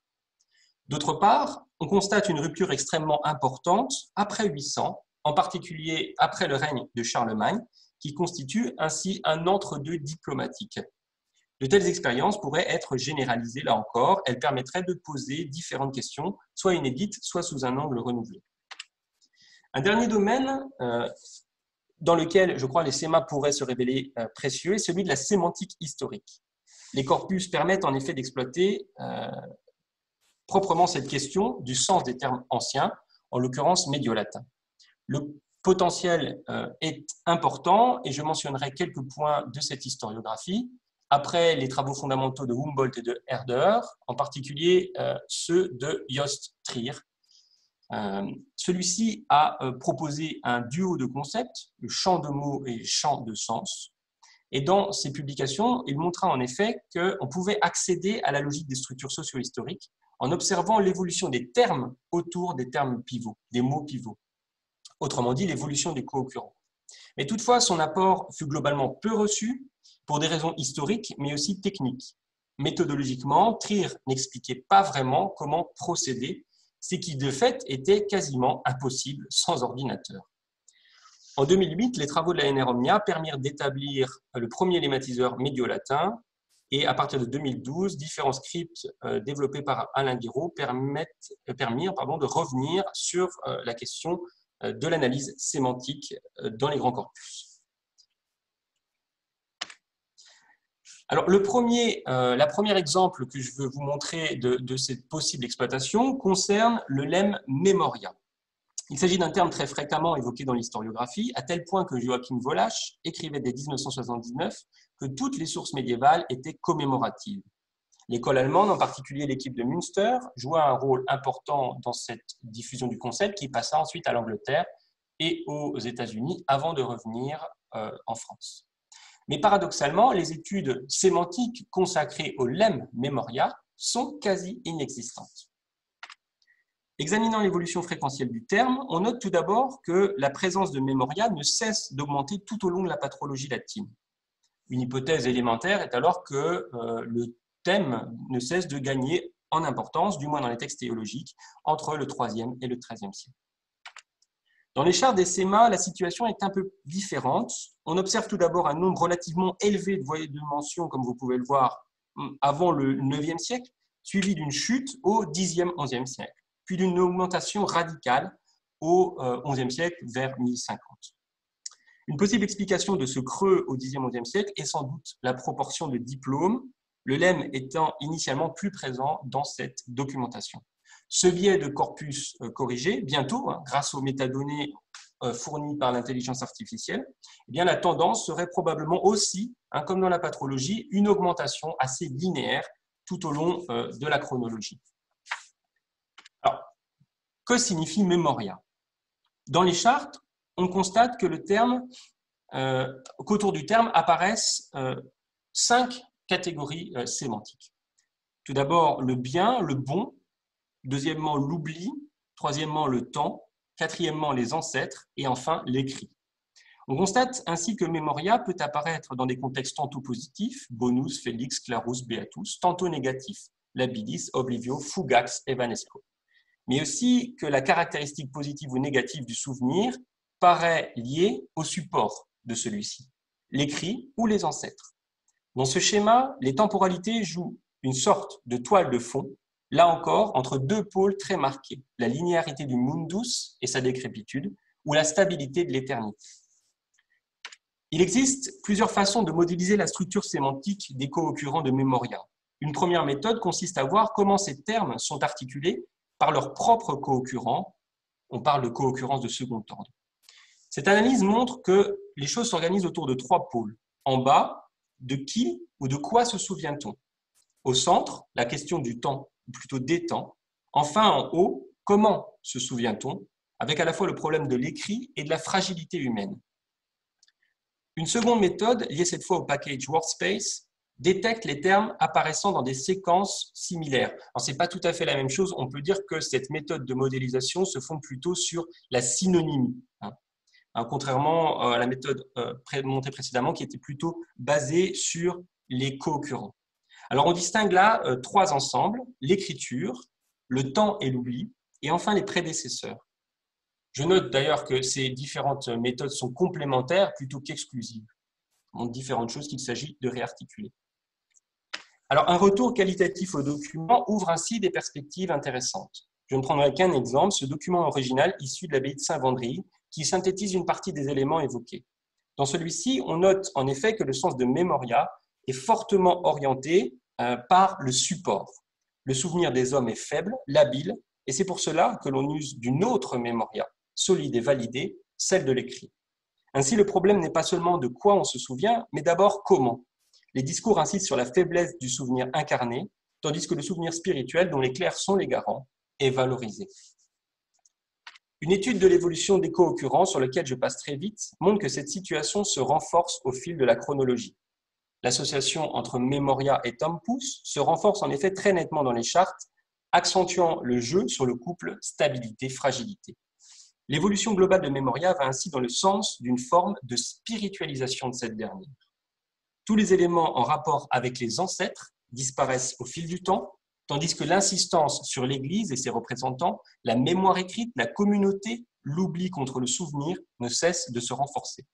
D'autre part, on constate une rupture extrêmement importante après 800, en particulier après le règne de Charlemagne, qui constitue ainsi un entre-deux diplomatique. De telles expériences pourraient être généralisées, là encore, elles permettraient de poser différentes questions, soit inédites, soit sous un angle renouvelé. Un dernier domaine dans lequel, je crois, les SEMA pourraient se révéler précieux est celui de la sémantique historique. Les corpus permettent en effet d'exploiter proprement cette question du sens des termes anciens, en l'occurrence médio-latin. Le potentiel est important et je mentionnerai quelques points de cette historiographie après les travaux fondamentaux de Humboldt et de Herder, en particulier ceux de Jost Trier. Celui-ci a proposé un duo de concepts, le champ de mots et le champ de sens. Et dans ses publications, il montra en effet qu'on pouvait accéder à la logique des structures socio-historiques en observant l'évolution des termes autour des termes pivots, des mots pivots. Autrement dit, l'évolution des co-occurrents. Mais toutefois, son apport fut globalement peu reçu pour des raisons historiques, mais aussi techniques. Méthodologiquement, Trier n'expliquait pas vraiment comment procéder, ce qui de fait était quasiment impossible sans ordinateur. En 2008, les travaux de la NR Omnia permirent d'établir le premier lemmatiseur médio-latin et à partir de 2012, différents scripts développés par Alain Guiraud permirent de revenir sur la question de l'analyse sémantique dans les grands corpus. Alors, la première exemple que je veux vous montrer de cette possible exploitation concerne le lemme memoria. Il s'agit d'un terme très fréquemment évoqué dans l'historiographie, à tel point que Joachim Vollach écrivait dès 1979 que toutes les sources médiévales étaient commémoratives. L'école allemande, en particulier l'équipe de Münster, joua un rôle important dans cette diffusion du concept qui passa ensuite à l'Angleterre et aux États-Unis avant de revenir en France. Mais paradoxalement, les études sémantiques consacrées au lemme memoria sont quasi inexistantes. Examinant l'évolution fréquentielle du terme, on note tout d'abord que la présence de memoria ne cesse d'augmenter tout au long de la patrologie latine. Une hypothèse élémentaire est alors que le thème ne cesse de gagner en importance, du moins dans les textes théologiques, entre le IIIe et le XIIIe siècle. Dans les chartes des SEMA, la situation est un peu différente. On observe tout d'abord un nombre relativement élevé de voyelles de mention, comme vous pouvez le voir, avant le IXe siècle, suivi d'une chute au Xe, XIe siècle, puis d'une augmentation radicale au XIe siècle, vers 1050. Une possible explication de ce creux au Xe, XIe siècle est sans doute la proportion de diplômes, le lemme étant initialement plus présent dans cette documentation. Ce biais de corpus corrigé, bientôt, grâce aux métadonnées fournies par l'intelligence artificielle, eh bien, la tendance serait probablement aussi, comme dans la patrologie, une augmentation assez linéaire tout au long de la chronologie. Alors, que signifie memoria? Dans les chartes, on constate que qu'autour du terme apparaissent 5 catégories sémantiques. Tout d'abord, le bien, le bon. Deuxièmement, l'oubli. Troisièmement, le temps. Quatrièmement, les ancêtres. Et enfin, l'écrit. On constate ainsi que memoria peut apparaître dans des contextes tantôt positifs, bonus, felix, clarus, beatus, tantôt négatifs, labilis, oblivio, fugax, evanesco. Mais aussi que la caractéristique positive ou négative du souvenir paraît liée au support de celui-ci, l'écrit ou les ancêtres. Dans ce schéma, les temporalités jouent une sorte de toile de fond, là encore, entre deux pôles très marqués, la linéarité du mundus et sa décrépitude, ou la stabilité de l'éternité. Il existe plusieurs façons de modéliser la structure sémantique des co-occurrents de memoria. Une première méthode consiste à voir comment ces termes sont articulés par leurs propres co-occurrents. On parle de co-occurrence de second ordre. Cette analyse montre que les choses s'organisent autour de 3 pôles. En bas, de qui ou de quoi se souvient-on? Au centre, la question du temps, ou plutôt des temps. Enfin, en haut, comment se souvient-on? Avec à la fois le problème de l'écrit et de la fragilité humaine. Une seconde méthode, liée cette fois au package Wordspace, détecte les termes apparaissant dans des séquences similaires. Alors, ce n'est pas tout à fait la même chose. On peut dire que cette méthode de modélisation se fonde plutôt sur la synonymie, contrairement à la méthode montrée précédemment qui était plutôt basée sur les co-occurrents. Alors, on distingue là 3 ensembles, l'écriture, le temps et l'oubli, et enfin les prédécesseurs. Je note d'ailleurs que ces différentes méthodes sont complémentaires plutôt qu'exclusives. On montre différentes choses qu'il s'agit de réarticuler. Alors, un retour qualitatif au document ouvre ainsi des perspectives intéressantes. Je ne prendrai qu'un exemple, ce document original issu de l'abbaye de Saint-Vendry, qui synthétise une partie des éléments évoqués. Dans celui-ci, on note en effet que le sens de memoria est fortement orienté par le support. Le souvenir des hommes est faible, labile, et c'est pour cela que l'on use d'une autre memoria, solide et validée, celle de l'écrit. Ainsi, le problème n'est pas seulement de quoi on se souvient, mais d'abord comment. Les discours insistent sur la faiblesse du souvenir incarné, tandis que le souvenir spirituel, dont les clercs sont les garants, est valorisé. Une étude de l'évolution des co-occurrents, sur laquelle je passe très vite, montre que cette situation se renforce au fil de la chronologie. L'association entre memoria et tempus se renforce en effet très nettement dans les chartes, accentuant le jeu sur le couple stabilité-fragilité. L'évolution globale de memoria va ainsi dans le sens d'une forme de spiritualisation de cette dernière. Tous les éléments en rapport avec les ancêtres disparaissent au fil du temps, tandis que l'insistance sur l'Église et ses représentants, la mémoire écrite, la communauté, l'oubli contre le souvenir ne cesse de se renforcer.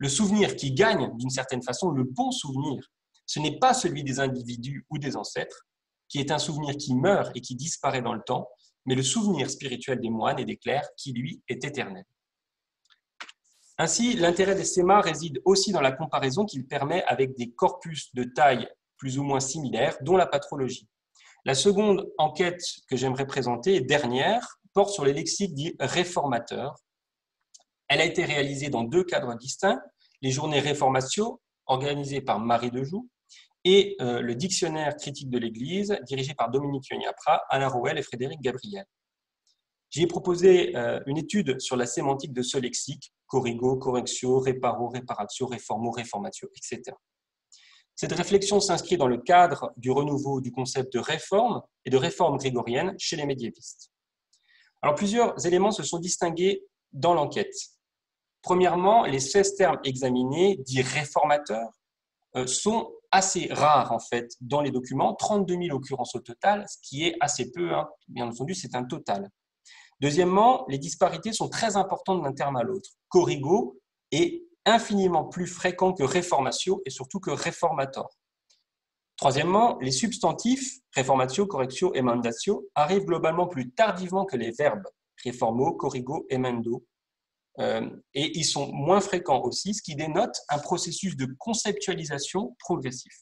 Le souvenir qui gagne, d'une certaine façon, le bon souvenir, ce n'est pas celui des individus ou des ancêtres, qui est un souvenir qui meurt et qui disparaît dans le temps, mais le souvenir spirituel des moines et des clercs qui, lui, est éternel. Ainsi, l'intérêt des SEMA réside aussi dans la comparaison qu'il permet avec des corpus de taille plus ou moins similaires, dont la patrologie. La seconde enquête que j'aimerais présenter, et dernière, porte sur les lexiques dits réformateurs. Elle a été réalisée dans 2 cadres distincts, les journées Reformatio, organisées par Marie Dejoux, et le dictionnaire critique de l'Église, dirigé par Dominique Yonyapra, Alain Rouel et Frédéric Gabriel. J'ai proposé une étude sur la sémantique de ce lexique, corrigo, correctio, reparo, reparatio, reformo, reformatio, etc. Cette réflexion s'inscrit dans le cadre du renouveau du concept de réforme et de réforme grégorienne chez les médiévistes. Alors, plusieurs éléments se sont distingués dans l'enquête. Premièrement, les 16 termes examinés, dits réformateurs, sont assez rares en fait dans les documents, 32 000 occurrences au total, ce qui est assez peu, hein. Bien entendu, c'est un total. Deuxièmement, les disparités sont très importantes d'un terme à l'autre. Corrigo est infiniment plus fréquent que reformatio et surtout que reformator. Troisièmement, les substantifs reformatio, correctio, emendatio arrivent globalement plus tardivement que les verbes reformo, corrigo, emendo, et ils sont moins fréquents aussi, ce qui dénote un processus de conceptualisation progressif.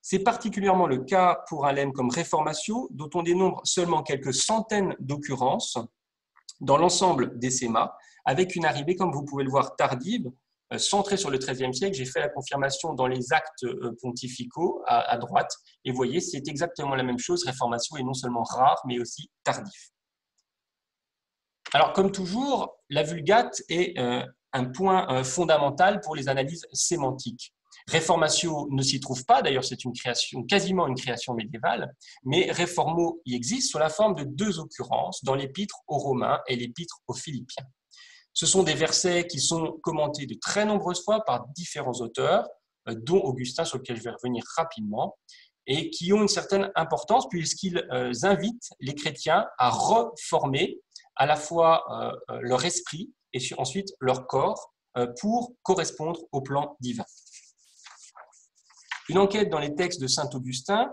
C'est particulièrement le cas pour un lemme comme reformatio, dont on dénombre seulement quelques centaines d'occurrences dans l'ensemble des sémas, avec une arrivée, comme vous pouvez le voir, tardive, centrée sur le XIIIe siècle. J'ai fait la confirmation dans les actes pontificaux à droite, et vous voyez, c'est exactement la même chose, réformatio est non seulement rare, mais aussi tardif. Alors, comme toujours, la Vulgate est un point fondamental pour les analyses sémantiques. Reformatio ne s'y trouve pas, d'ailleurs c'est une création, quasiment une création médiévale, mais Reformo y existe sous la forme de deux occurrences dans l'épître aux Romains et l'épître aux Philippiens. Ce sont des versets qui sont commentés de très nombreuses fois par différents auteurs, dont Augustin, sur lequel je vais revenir rapidement, et qui ont une certaine importance puisqu'ils invitent les chrétiens à reformer à la fois leur esprit et ensuite leur corps pour correspondre au plan divin. Une enquête dans les textes de saint Augustin,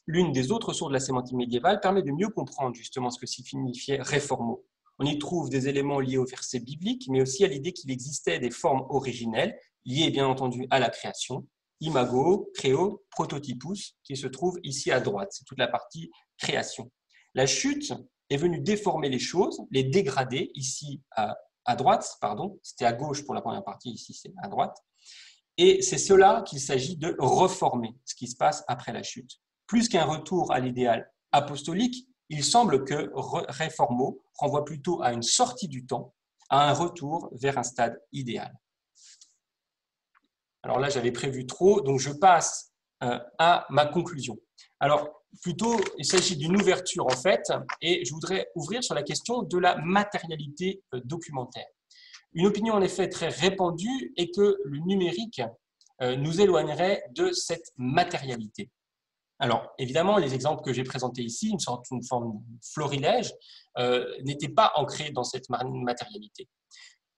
l'une des autres sources de la sémantique médiévale, permet de mieux comprendre justement ce que signifiait reformo. On y trouve des éléments liés aux versets bibliques, mais aussi à l'idée qu'il existait des formes originelles, liées bien entendu à la création, imago, créo, prototypus, qui se trouve ici à droite. C'est toute la partie création. La chute est venue déformer les choses, les dégrader, ici à droite, pardon, c'était à gauche pour la première partie, ici c'est à droite. Et c'est cela qu'il s'agit de reformer, ce qui se passe après la chute. Plus qu'un retour à l'idéal apostolique, il semble que reformo renvoie plutôt à une sortie du temps, à un retour vers un stade idéal. Alors là, j'avais prévu trop, donc je passe à ma conclusion. Alors, plutôt, il s'agit d'une ouverture en fait, et je voudrais ouvrir sur la question de la matérialité documentaire. Une opinion en effet très répandue est que le numérique nous éloignerait de cette matérialité. Alors, évidemment, les exemples que j'ai présentés ici, une forme de florilège, n'étaient pas ancrés dans cette matérialité.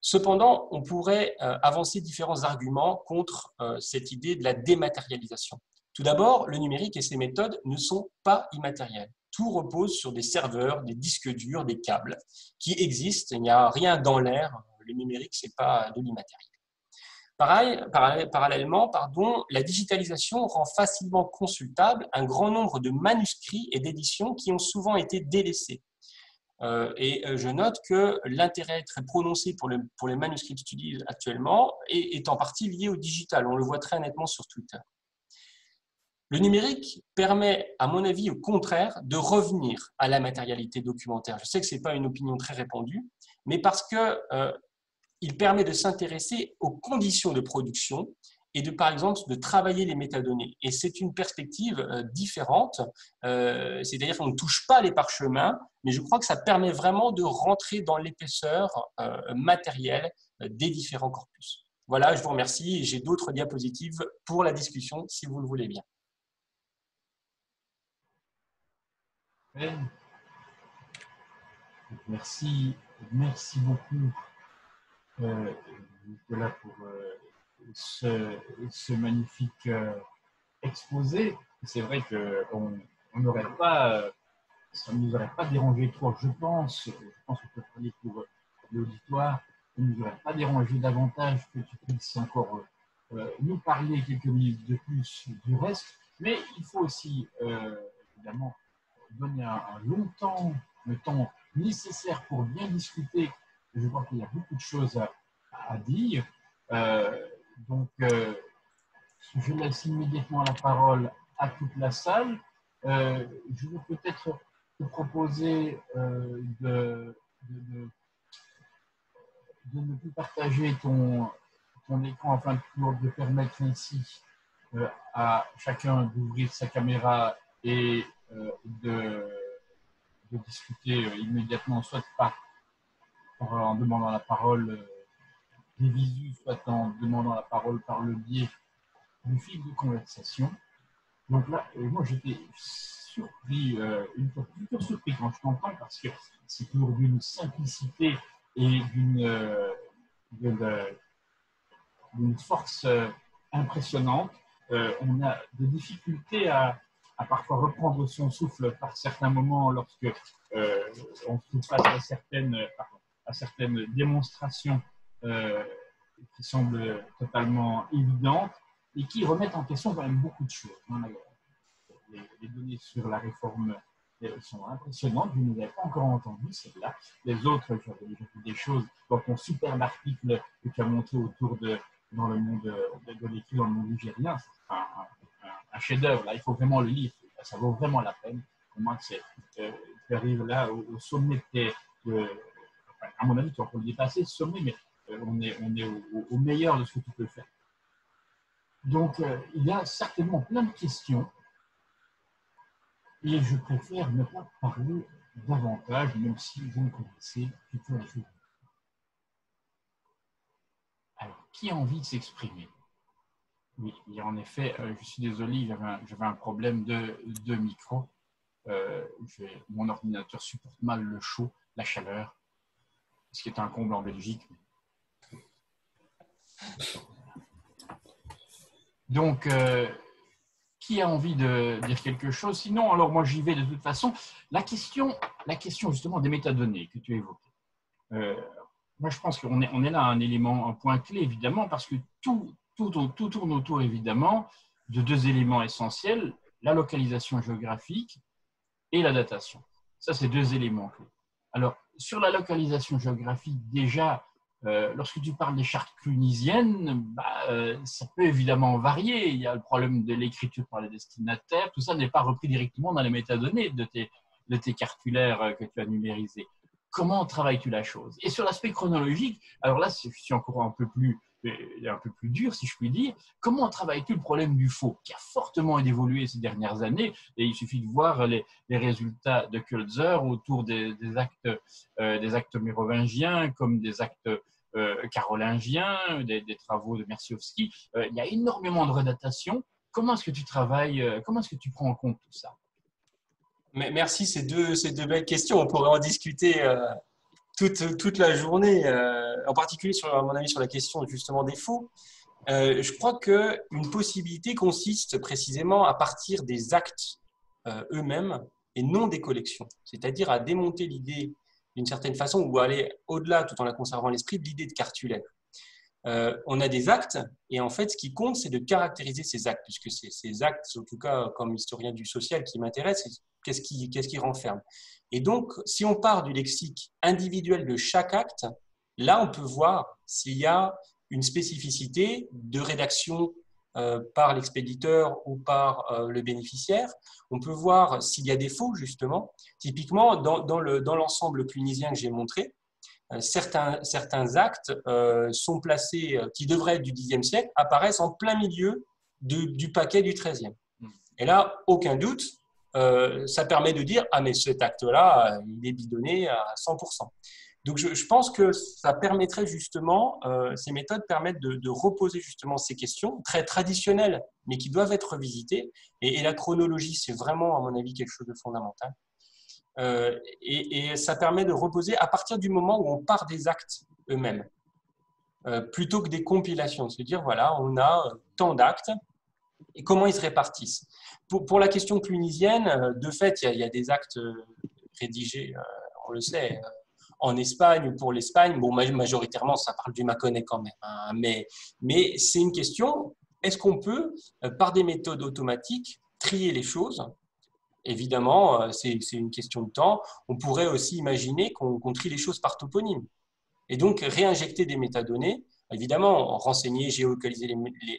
Cependant, on pourrait avancer différents arguments contre cette idée de la dématérialisation. Tout d'abord, le numérique et ses méthodes ne sont pas immatériels. Tout repose sur des serveurs, des disques durs, des câbles qui existent. Il n'y a rien dans l'air. Le numérique, ce n'est pas de l'immatériel. Parallèlement, la digitalisation rend facilement consultable un grand nombre de manuscrits et d'éditions qui ont souvent été délaissés. Et je note que l'intérêt très prononcé pour les manuscrits étudiés actuellement est en partie lié au digital. On le voit très nettement sur Twitter. Le numérique permet, à mon avis, au contraire, de revenir à la matérialité documentaire. Je sais que ce n'est pas une opinion très répandue, mais parce que il permet de s'intéresser aux conditions de production et par exemple, de travailler les métadonnées. Et c'est une perspective différente, c'est-à-dire qu'on ne touche pas les parchemins, mais je crois que ça permet vraiment de rentrer dans l'épaisseur matérielle des différents corpus. Voilà, je vous remercie et j'ai d'autres diapositives pour la discussion, si vous le voulez bien. Merci beaucoup, Nicolas, pour ce magnifique exposé. C'est vrai qu'on n'aurait pas, ça ne nous aurait pas dérangé trop, je pense qu'on peut parler pour l'auditoire, ça ne nous aurait pas dérangé davantage que tu puisses encore nous parler quelques minutes de plus du reste, mais il faut aussi évidemment donner un long temps, le temps nécessaire pour bien discuter. Je vois qu'il y a beaucoup de choses à dire. Donc, je laisse immédiatement la parole à toute la salle. Je vais peut-être te proposer de ne plus partager ton écran afin de permettre ainsi à chacun d'ouvrir sa caméra et de discuter immédiatement, soit en demandant la parole des visus, soit en demandant la parole par le biais du fil de conversation. Donc là, moi j'étais surpris, plutôt surpris quand je t'entends, parce que c'est toujours d'une simplicité et d'une force impressionnante. On a des difficultés à parfois reprendre son souffle par certains moments lorsque on se trouve face à certaines démonstrations qui semblent totalement évidentes et qui remettent en question quand même beaucoup de choses. Les données sur la réforme sont impressionnantes. Je ne les avais pas encore entendues, celles-là. Les autres, j'avais déjà vu des choses dans ton superbe article que tu as montré dans le monde de l'écrit dans le monde nigérien. C'est un chef-d'œuvre. Là, il faut vraiment le lire. Ça vaut vraiment la peine. Pour moi, tu arrives là au sommet à mon avis, tu vas encore le dépasser, ce sommet, mais on est au meilleur de ce que tu peux faire. Donc, il y a certainement plein de questions et je préfère ne pas parler davantage, même si vous me connaissez plutôt la chose. Alors, qui a envie de s'exprimer? Oui, en effet, je suis désolé, j'avais un problème de micro. Mon ordinateur supporte mal le chaud, la chaleur, ce qui est un comble en Belgique. Donc, qui a envie de dire quelque chose? Sinon, alors moi j'y vais de toute façon. La question justement des métadonnées que tu as évoquées. Moi je pense qu'on est là un point clé évidemment, parce que tout tourne autour évidemment de deux éléments essentiels, la localisation géographique et la datation. Ça, c'est deux éléments clés. Alors, sur la localisation géographique, déjà, lorsque tu parles des chartes clunisiennes, ça peut évidemment varier. Il y a le problème de l'écriture par les destinataires. Tout ça n'est pas repris directement dans les métadonnées de tes cartulaires que tu as numérisés. Comment travailles-tu la chose? Et sur l'aspect chronologique, alors là, je suis encore un peu plus dur, si je puis dire. Comment travailles-tu le problème du faux, qui a fortement évolué ces dernières années? Et il suffit de voir les résultats de Kölzer autour des actes mérovingiens, comme des actes carolingiens, des travaux de Merciowski. Il y a énormément de redatation. Comment est-ce que tu travailles? Comment est-ce que tu prends en compte tout ça? Merci, ces deux belles questions. On pourrait en discuter toute la journée, en particulier, à mon avis, sur la question justement des faux. Je crois qu'une possibilité consiste précisément à partir des actes eux-mêmes et non des collections, c'est-à-dire à démonter l'idée d'une certaine façon ou à aller au-delà tout en la conservant à l'esprit de l'idée de cartulaire. On a des actes et en fait, ce qui compte, c'est de caractériser ces actes, puisque ces actes, en tout cas comme historien du social qui m'intéresse, c'est qu'est-ce qui renferme. Et donc, si on part du lexique individuel de chaque acte, là, on peut voir s'il y a une spécificité de rédaction par l'expéditeur ou par le bénéficiaire. On peut voir s'il y a des faux, justement. Typiquement, dans l'ensemble clunisien que j'ai montré, certains actes sont placés, qui devraient être du Xe siècle, apparaissent en plein milieu du paquet du XIIIe. Et là, aucun doute, ça permet de dire « Ah, mais cet acte-là, il est bidonné à 100%. » Donc, je pense que ça permettrait justement, ces méthodes permettent de reposer justement ces questions très traditionnelles, mais qui doivent être revisitées. Et la chronologie, c'est vraiment, à mon avis, quelque chose de fondamental. Et ça permet de reposer à partir du moment où on part des actes eux-mêmes, plutôt que des compilations. C'est-à-dire, voilà, on a tant d'actes, et comment ils se répartissent. Pour la question clunisienne, de fait, il y a des actes rédigés, on le sait, en Espagne ou pour l'Espagne. Bon, majoritairement, ça parle du Mâconnais quand même. Hein, mais c'est une question, est-ce qu'on peut, par des méthodes automatiques, trier les choses? Évidemment, c'est une question de temps. On pourrait aussi imaginer qu'on trie les choses par toponyme. Et donc, réinjecter des métadonnées évidemment, renseigner, géolocaliser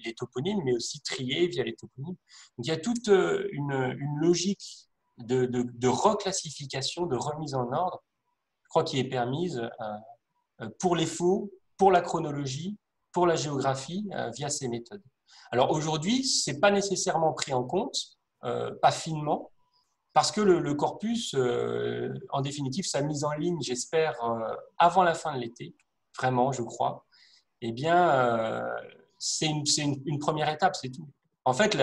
les toponymes, mais aussi trier via les toponymes. Donc, il y a toute une logique de reclassification, de remise en ordre, je crois, qui est permise pour les faux, pour la chronologie, pour la géographie, via ces méthodes. Alors aujourd'hui, ce n'est pas nécessairement pris en compte, pas finement, parce que le corpus, en définitive, sa mise en ligne, j'espère, avant la fin de l'été, vraiment, je crois, eh bien, c'est une première étape, c'est tout. En fait, le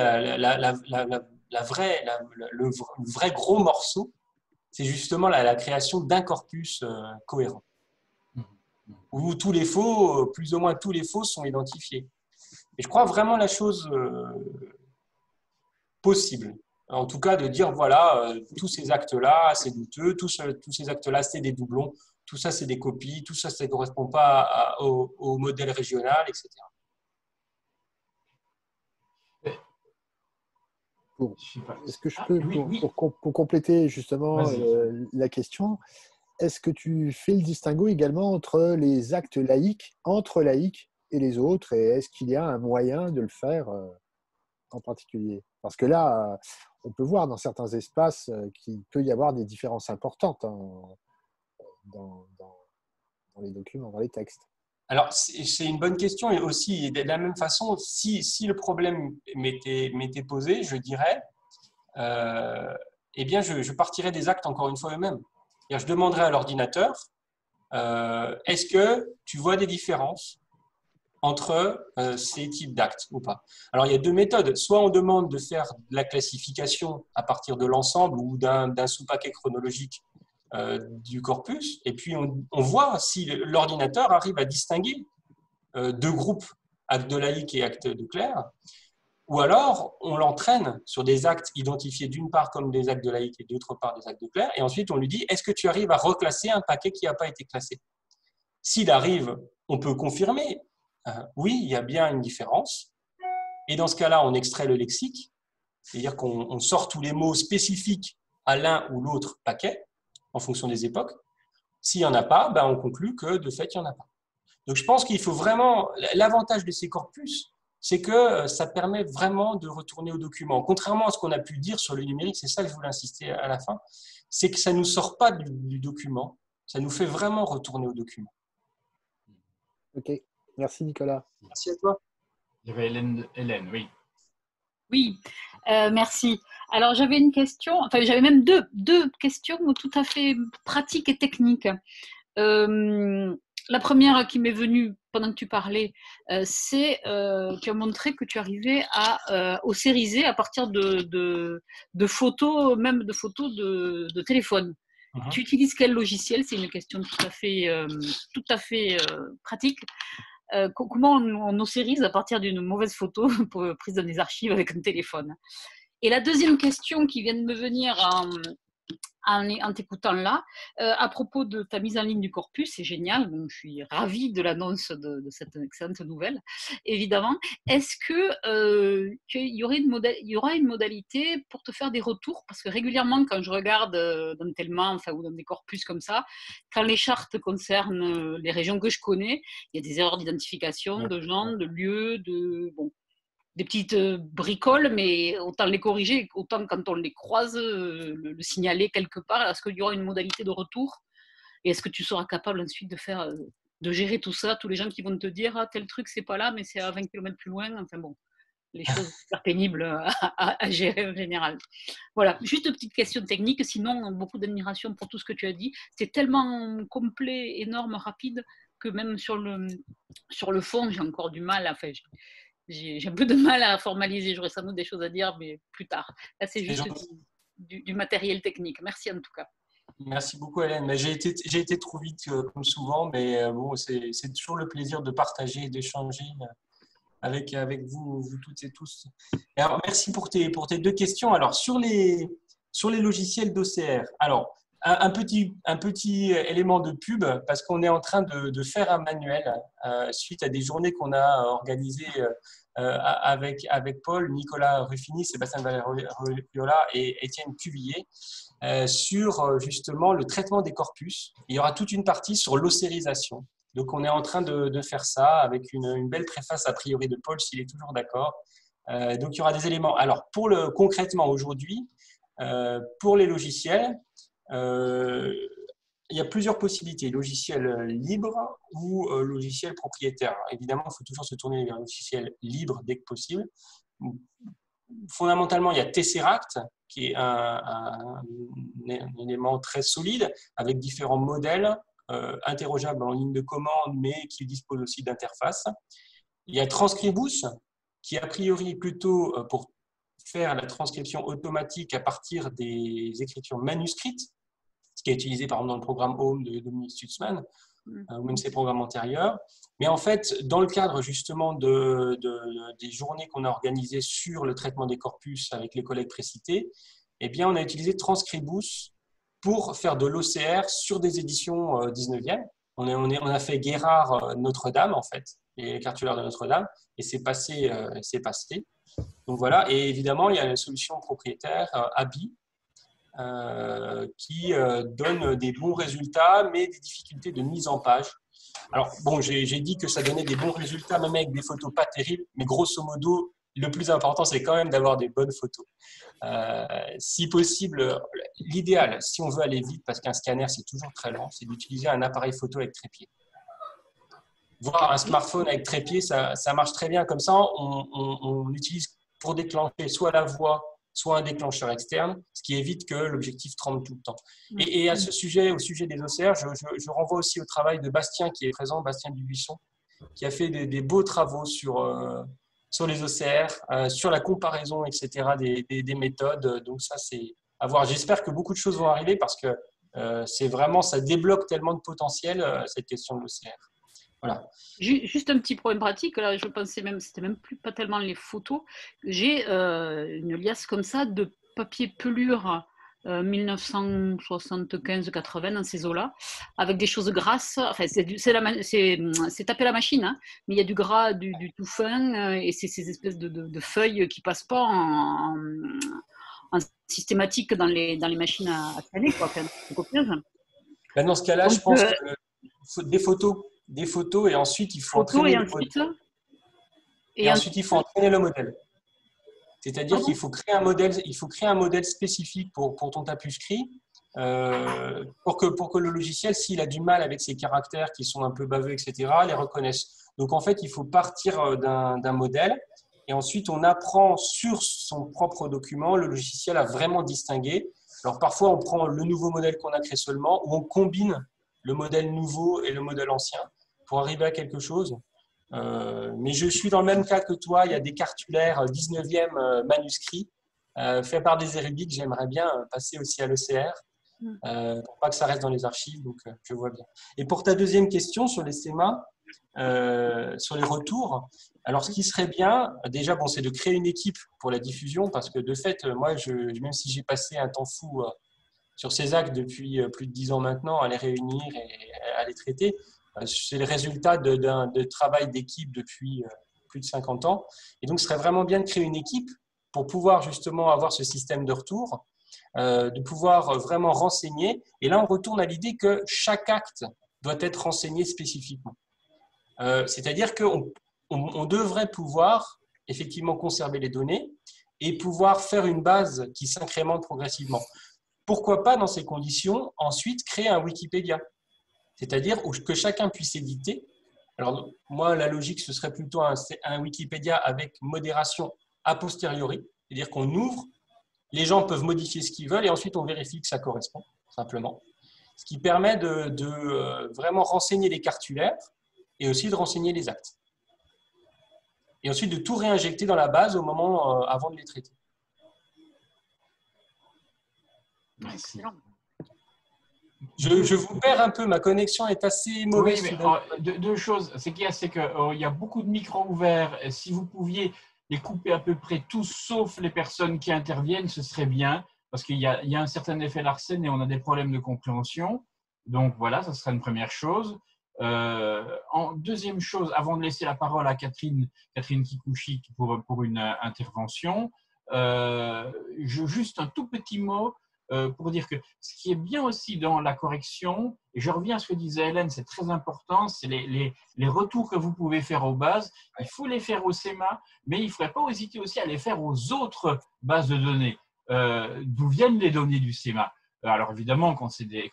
vrai gros morceau, c'est justement la création d'un corpus cohérent, où tous les faux, plus ou moins tous les faux, sont identifiés. Et je crois vraiment la chose possible. En tout cas, de dire, voilà, tous ces actes-là, c'est douteux, tous ces actes-là, c'est des doublons, tout ça, c'est des copies, tout ça, ça ne correspond pas au modèle régional, etc. Est-ce que je peux, pour compléter justement la question, est-ce que tu fais le distinguo également entre les actes laïques, entre laïcs et les autres, et est-ce qu'il y a un moyen de le faire en particulier? Parce que là, on peut voir dans certains espaces qu'il peut y avoir des différences importantes dans les documents, dans les textes. Alors, c'est une bonne question, et aussi, de la même façon, si le problème m'était posé, je dirais, eh bien, je partirais des actes encore une fois eux-mêmes. Je demanderais à l'ordinateur, est-ce que tu vois des différences entre ces types d'actes ou pas? Alors, il y a deux méthodes. Soit on demande de faire de la classification à partir de l'ensemble ou d'un sous-paquet chronologique du corpus, et puis on voit si l'ordinateur arrive à distinguer deux groupes, actes de laïque et actes de clerc, ou alors on l'entraîne sur des actes identifiés d'une part comme des actes de laïque et d'autre part des actes de clerc, et ensuite on lui dit, est-ce que tu arrives à reclasser un paquet qui n'a pas été classé? S'il arrive, on peut confirmer, oui, il y a bien une différence, et dans ce cas-là, on extrait le lexique, c'est-à-dire qu'on sort tous les mots spécifiques à l'un ou l'autre paquet, en fonction des époques. S'il n'y en a pas, ben on conclut que de fait, il n'y en a pas. Donc je pense qu'il faut vraiment… L'avantage de ces corpus, c'est que ça permet vraiment de retourner au document. Contrairement à ce qu'on a pu dire sur le numérique, c'est ça que je voulais insister à la fin, c'est que ça ne nous sort pas du document, ça nous fait vraiment retourner au document. Ok, merci Nicolas. Merci à toi. Il y avait Hélène, oui. Oui, merci. Alors j'avais une question, enfin j'avais même deux questions tout à fait pratiques et techniques. La première qui m'est venue pendant que tu parlais, c'est tu as montré que tu arrivais à ossériser à partir de photos, même de photos de téléphone. Tu utilises quel logiciel? C'est une question tout à fait pratique. Comment on ossérise à partir d'une mauvaise photo prise dans des archives avec un téléphone? Et la deuxième question qui vient de me venir en t'écoutant là, à propos de ta mise en ligne du corpus, c'est génial, bon, je suis ravie de l'annonce de cette excellente nouvelle, évidemment. Est-ce qu'il y aura une modalité pour te faire des retours? Parce que régulièrement, quand je regarde dans Tellement, enfin, ou dans des corpus comme ça, quand les chartes concernent les régions que je connais, il y a des erreurs d'identification de gens, de lieux, des petites bricoles, mais autant les corriger, autant quand on les croise, le signaler quelque part. Est-ce qu'il y aura une modalité de retour? Et est-ce que tu seras capable ensuite de gérer tout ça, tous les gens qui vont te dire, ah, tel truc, c'est pas là, mais c'est à 20 km plus loin. Enfin bon, les choses super pénibles à gérer en général. Voilà, juste une petite question technique, sinon beaucoup d'admiration pour tout ce que tu as dit. C'est tellement complet, énorme, rapide, que même sur le fond, j'ai encore du mal. Enfin, j'ai un peu de mal à formaliser, j'aurais sans doute des choses à dire, mais plus tard. Là, c'est juste du matériel technique. Merci en tout cas. Merci beaucoup Hélène. J'ai été trop vite comme souvent, mais bon, c'est toujours le plaisir de partager et d'échanger avec vous toutes et tous. Et alors, merci pour tes deux questions. Alors, sur les logiciels d'OCR, alors, un petit élément de pub, parce qu'on est en train de faire un manuel suite à des journées qu'on a organisées avec Paul, Nicolas Ruffini, Sébastien Valériola et Étienne Cuvillier sur justement le traitement des corpus. Il y aura toute une partie sur l'ossérisation. Donc, on est en train de faire ça avec une belle préface a priori de Paul, s'il est toujours d'accord. Donc, il y aura des éléments. Alors, concrètement, aujourd'hui, pour les logiciels, il y a plusieurs possibilités, logiciel libre ou logiciel propriétaire. Alors, évidemment, il faut toujours se tourner vers un logiciel libre dès que possible. Fondamentalement, il y a Tesseract, qui est un élément très solide, avec différents modèles interrogeables en ligne de commande, mais qui dispose aussi d'interfaces. Il y a Transcribus, qui est a priori plutôt pour faire la transcription automatique à partir des écritures manuscrites, ce qui est utilisé par exemple dans le programme Home de Dominique Stutzmann, ou même ses programmes antérieurs. Mais en fait, dans le cadre justement des journées qu'on a organisées sur le traitement des corpus avec les collègues précités, eh bien, on a utilisé Transcribus pour faire de l'OCR sur des éditions 19e. On a fait Guérard Notre-Dame, en fait, les cartulaires de Notre-Dame, et c'est passé. Donc voilà, et évidemment, il y a la solution propriétaire, ABI, qui donne des bons résultats, mais des difficultés de mise en page. Alors, bon, j'ai dit que ça donnait des bons résultats, même avec des photos pas terribles, mais grosso modo, le plus important, c'est quand même d'avoir des bonnes photos. Si possible, l'idéal, si on veut aller vite, parce qu'un scanner, c'est toujours très lent, c'est d'utiliser un appareil photo avec trépied. Voir un smartphone avec trépied, ça marche très bien. Comme ça, on utilise pour déclencher soit la voix, soit un déclencheur externe, ce qui évite que l'objectif tremble tout le temps. Et à ce sujet, au sujet des OCR, je renvoie aussi au travail de Bastien qui est présent, Bastien Dubuisson, qui a fait des beaux travaux sur les OCR, sur la comparaison, etc., des méthodes. Donc ça, c'est à voir. J'espère que beaucoup de choses vont arriver parce que c'est vraiment, ça débloque tellement de potentiel, cette question de l'OCR. Voilà. Juste un petit problème pratique, là je pensais même, c'était même pas tellement les photos, j'ai une liasse comme ça de papier pelure 1975-80 dans ces eaux-là, avec des choses grasses, enfin c'est taper la machine, hein, mais il y a du gras, du tout fin, et c'est ces espèces de feuilles qui passent pas en systématique dans les machines à scanner, quoi, enfin, ben dans ce cas-là, je pense que des photos et ensuite il faut entraîner le modèle. Et ensuite il faut entraîner le modèle. C'est-à-dire qu'il faut créer un modèle spécifique pour ton tapuscrit pour que le logiciel, s'il a du mal avec ces caractères qui sont un peu baveux, etc., les reconnaisse. Donc en fait, il faut partir d'un modèle et ensuite on apprend sur son propre document le logiciel à vraiment distinguer. Alors parfois on prend le nouveau modèle qu'on a créé seulement ou on combine le modèle nouveau et le modèle ancien pour arriver à quelque chose. Mais je suis dans le même cas que toi, il y a des cartulaires 19e manuscrits faits par des érudits que j'aimerais bien passer aussi à l'OCR pour pas que ça reste dans les archives, donc je vois bien. Et pour ta deuxième question sur les SEMA, sur les retours, alors ce qui serait bien, déjà, bon, c'est de créer une équipe pour la diffusion parce que de fait, moi, même si j'ai passé un temps fou sur ces actes depuis plus de 10 ans maintenant, à les réunir et à les traiter, c'est le résultat de travail d'équipe depuis plus de 50 ans. Et donc, ce serait vraiment bien de créer une équipe pour pouvoir justement avoir ce système de retour, de pouvoir vraiment renseigner. Et là, on retourne à l'idée que chaque acte doit être renseigné spécifiquement. C'est-à-dire qu'on devrait pouvoir effectivement conserver les données et pouvoir faire une base qui s'incrémente progressivement. Pourquoi pas, dans ces conditions, ensuite créer un Wikipédia? C'est-à-dire que chacun puisse éditer. Alors, moi, la logique, ce serait plutôt un Wikipédia avec modération a posteriori, c'est-à-dire qu'on ouvre, les gens peuvent modifier ce qu'ils veulent et ensuite on vérifie que ça correspond, simplement. Ce qui permet de vraiment renseigner les cartulaires et aussi de renseigner les actes. Et ensuite de tout réinjecter dans la base au moment avant de les traiter. Merci. Je vous perds un peu, ma connexion est assez mauvaise. Oui, mais deux choses. C'est qu'il y a beaucoup de micros ouverts. Et si vous pouviez les couper à peu près tous, sauf les personnes qui interviennent, ce serait bien, parce qu'il y a un certain effet Larsen et on a des problèmes de compréhension. Donc voilà, ça serait une première chose. En deuxième chose, avant de laisser la parole à Catherine Kikuchi pour une intervention, juste un tout petit mot pour dire que ce qui est bien aussi dans la correction, et je reviens à ce que disait Hélène, c'est très important, c'est les retours que vous pouvez faire aux bases. Il faut les faire au SEMA, mais il ne faudrait pas hésiter aussi à les faire aux autres bases de données, d'où viennent les données du SEMA. Alors évidemment, quand c'est du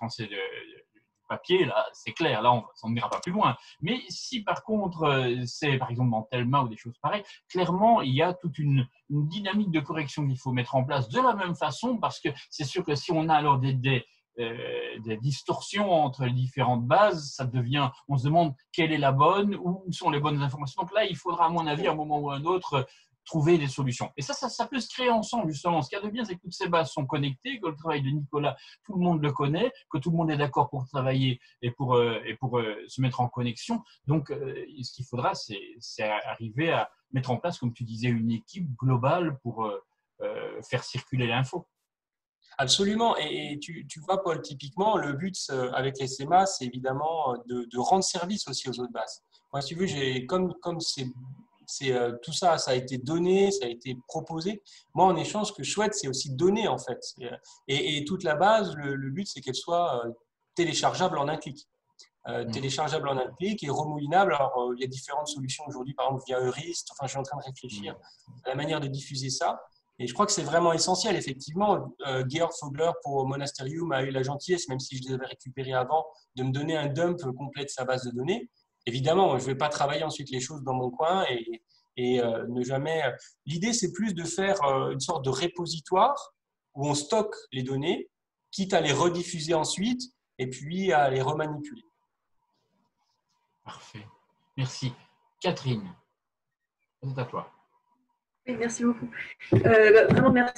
papier, là, c'est clair, là, on n'ira pas plus loin. Mais si par contre, c'est par exemple dans Thelma ou des choses pareilles, clairement, il y a toute une dynamique de correction qu'il faut mettre en place de la même façon, parce que c'est sûr que si on a alors des distorsions entre les différentes bases, ça devient, on se demande quelle est la bonne, où sont les bonnes informations. Donc là, il faudra, à mon avis, à un moment ou à un autre, trouver des solutions. Et ça peut se créer ensemble, justement. Ce qu'il y a de bien, c'est que toutes ces bases sont connectées, que le travail de Nicolas, tout le monde le connaît, que tout le monde est d'accord pour travailler et pour se mettre en connexion. Donc, ce qu'il faudra, c'est arriver à mettre en place, comme tu disais, une équipe globale pour faire circuler l'info. Absolument. Et tu vois, Paul, typiquement, le but avec les SEMA, c'est évidemment de rendre service aussi aux autres bases. Moi, si tu veux, comme tout ça, ça a été donné, ça a été proposé. Moi, en échange, ce que je souhaite, c'est aussi donner, en fait. Et toute la base, le but, c'est qu'elle soit téléchargeable en un clic. Téléchargeable en un clic et remoulinable. Alors, il y a différentes solutions aujourd'hui, par exemple via Eurist. Enfin, je suis en train de réfléchir à la manière de diffuser ça. Et je crois que c'est vraiment essentiel, effectivement. Georg Fogler pour Monasterium a eu la gentillesse, même si je les avais récupérés avant, de me donner un dump complet de sa base de données. Évidemment, je ne vais pas travailler ensuite les choses dans mon coin et ne jamais… L'idée, c'est plus de faire une sorte de répositoire où on stocke les données, quitte à les rediffuser ensuite et puis à les remanipuler. Parfait. Merci. Catherine, c'est à toi. Oui, merci beaucoup. Vraiment, merci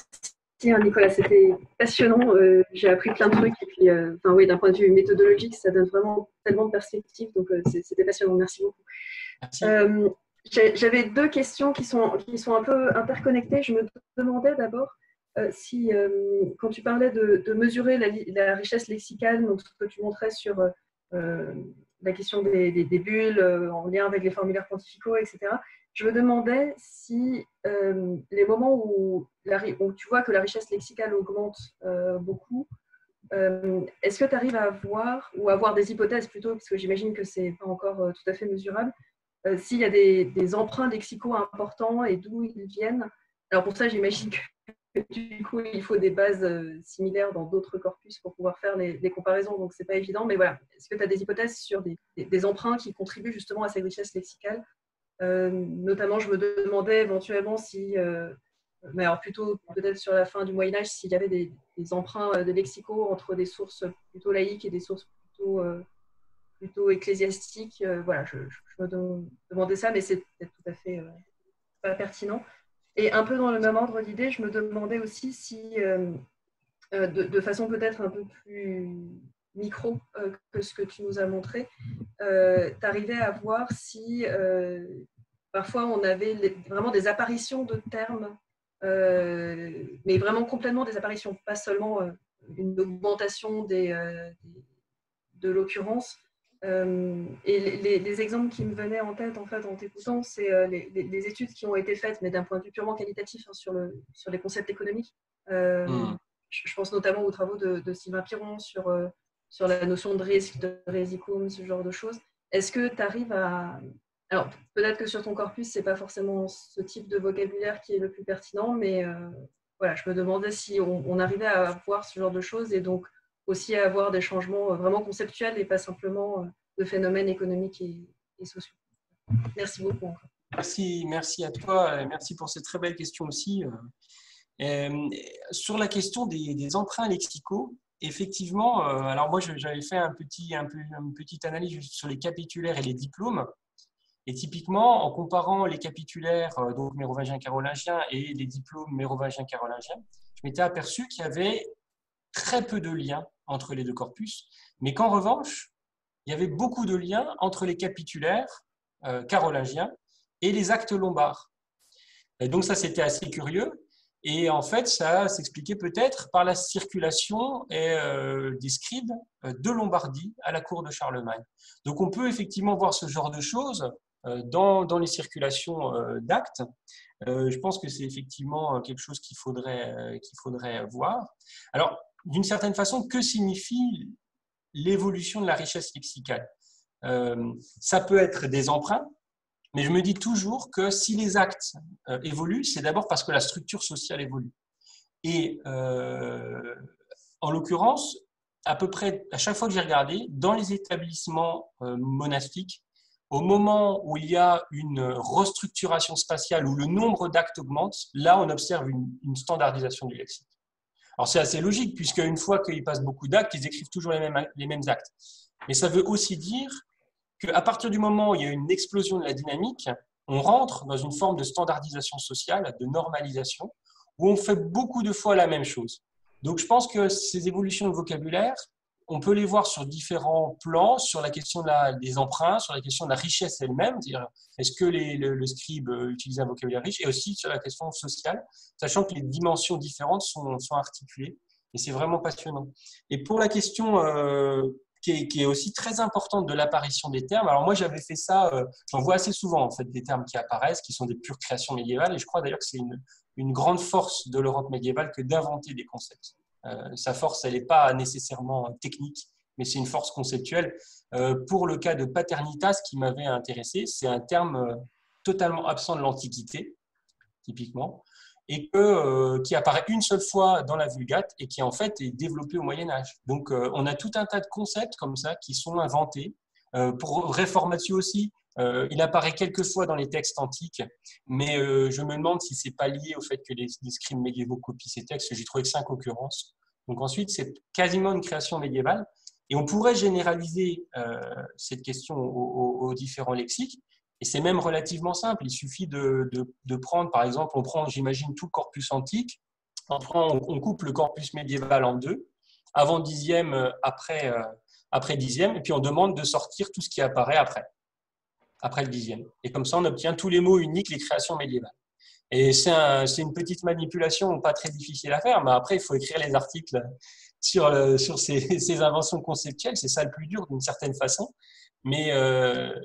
Nicolas, c'était passionnant. J'ai appris plein de trucs et puis, oui, d'un point de vue méthodologique, ça donne vraiment tellement de perspectives. Donc, c'était passionnant. Merci beaucoup. J'avais deux questions qui sont un peu interconnectées. Je me demandais d'abord si, quand tu parlais de mesurer la richesse lexicale, donc ce que tu montrais sur la question des bulles en lien avec les formulaires pontificaux, etc., je me demandais si les moments où tu vois que la richesse lexicale augmente beaucoup, est-ce que tu arrives à voir, ou à avoir des hypothèses plutôt, parce que j'imagine que ce n'est pas encore tout à fait mesurable, s'il y a des emprunts lexicaux importants et d'où ils viennent. Alors pour ça, j'imagine que du coup, il faut des bases similaires dans d'autres corpus pour pouvoir faire les comparaisons, donc ce n'est pas évident. Mais voilà, est-ce que tu as des hypothèses sur des emprunts qui contribuent justement à cette richesse lexicale? Notamment, je me demandais éventuellement si, mais alors plutôt peut-être sur la fin du Moyen-Âge, s'il y avait des emprunts de lexicaux entre des sources plutôt laïques et des sources plutôt ecclésiastiques. Voilà, je me demandais ça, mais c'est peut-être tout à fait pas pertinent. Et un peu dans le même ordre d'idée, je me demandais aussi si, de façon peut-être un peu plus micro que ce que tu nous as montré, tu arrivais à voir si parfois on avait vraiment des apparitions de termes, mais vraiment complètement des apparitions, pas seulement une augmentation de l'occurrence. Et les exemples qui me venaient en tête en t'écoutant, c'est les études qui ont été faites, mais d'un point de vue purement qualitatif, hein, sur les concepts économiques. Je pense notamment aux travaux de Sylvain Piron sur la notion de risque, de résicum, ce genre de choses. Est-ce que tu arrives à… Alors, peut-être que sur ton corpus, ce n'est pas forcément ce type de vocabulaire qui est le plus pertinent, mais voilà, je me demandais si on arrivait à voir ce genre de choses et donc aussi à avoir des changements vraiment conceptuels et pas simplement de phénomènes économiques et sociaux. Merci beaucoup. Merci à toi. Merci pour cette très belle question aussi. Sur la question des emprunts lexicaux, effectivement, alors moi j'avais fait une petite analyse sur les capitulaires et les diplômes. Et typiquement, en comparant les capitulaires donc mérovingiens-carolingiens et les diplômes mérovingiens-carolingiens, je m'étais aperçu qu'il y avait très peu de liens entre les deux corpus, mais qu'en revanche, il y avait beaucoup de liens entre les capitulaires carolingiens et les actes lombards. Et donc ça, c'était assez curieux. Et en fait, ça s'expliquait peut-être par la circulation des scribes de Lombardie à la cour de Charlemagne. Donc on peut effectivement voir ce genre de choses dans les circulations d'actes. Je pense que c'est effectivement quelque chose qu'il faudrait voir. Alors, d'une certaine façon, que signifie l'évolution de la richesse lexicale? Ça peut être des emprunts, mais je me dis toujours que si les actes évoluent, c'est d'abord parce que la structure sociale évolue. Et en l'occurrence, à peu près à chaque fois que j'ai regardé, dans les établissements monastiques, au moment où il y a une restructuration spatiale, où le nombre d'actes augmente, là, on observe une standardisation du lexique. Alors, c'est assez logique, puisque une fois qu'ils passent beaucoup d'actes, ils écrivent toujours les mêmes actes. Mais ça veut aussi dire qu'à partir du moment où il y a une explosion de la dynamique, on rentre dans une forme de standardisation sociale, de normalisation, où on fait beaucoup de fois la même chose. Donc, je pense que ces évolutions de vocabulaire, on peut les voir sur différents plans, sur la question des emprunts, sur la question de la richesse elle-même, c'est-à-dire est-ce que le scribe utilise un vocabulaire riche, et aussi sur la question sociale, sachant que les dimensions différentes sont articulées, et c'est vraiment passionnant. Et pour la question qui est aussi très importante de l'apparition des termes, alors moi j'avais fait ça, j'en vois assez souvent en fait des termes qui apparaissent, qui sont des pures créations médiévales, et je crois d'ailleurs que c'est une grande force de l'Europe médiévale que d'inventer des concepts. Sa force, elle n'est pas nécessairement technique, mais c'est une force conceptuelle. Pour le cas de paternitas qui m'avait intéressé, c'est un terme totalement absent de l'Antiquité, typiquement, et qui apparaît une seule fois dans la Vulgate et qui en fait est développé au Moyen-Âge. Donc on a tout un tas de concepts comme ça qui sont inventés. Pour réformatio aussi, il apparaît quelques fois dans les textes antiques, mais je me demande si ce n'est pas lié au fait que les scribes médiévaux copient ces textes. J'ai trouvé que 5 occurrences. Donc ensuite, c'est quasiment une création médiévale. Et on pourrait généraliser cette question aux différents lexiques. Et c'est même relativement simple. Il suffit de prendre, par exemple, on prend, j'imagine, tout le corpus antique. On coupe le corpus médiéval en deux, avant 10e, après 10e, et puis on demande de sortir tout ce qui apparaît après le 10e. Et comme ça, on obtient tous les mots uniques, les créations médiévales. Et c'est une petite manipulation pas très difficile à faire, mais après, il faut écrire les articles sur ces inventions conceptuelles. C'est ça le plus dur d'une certaine façon. Mais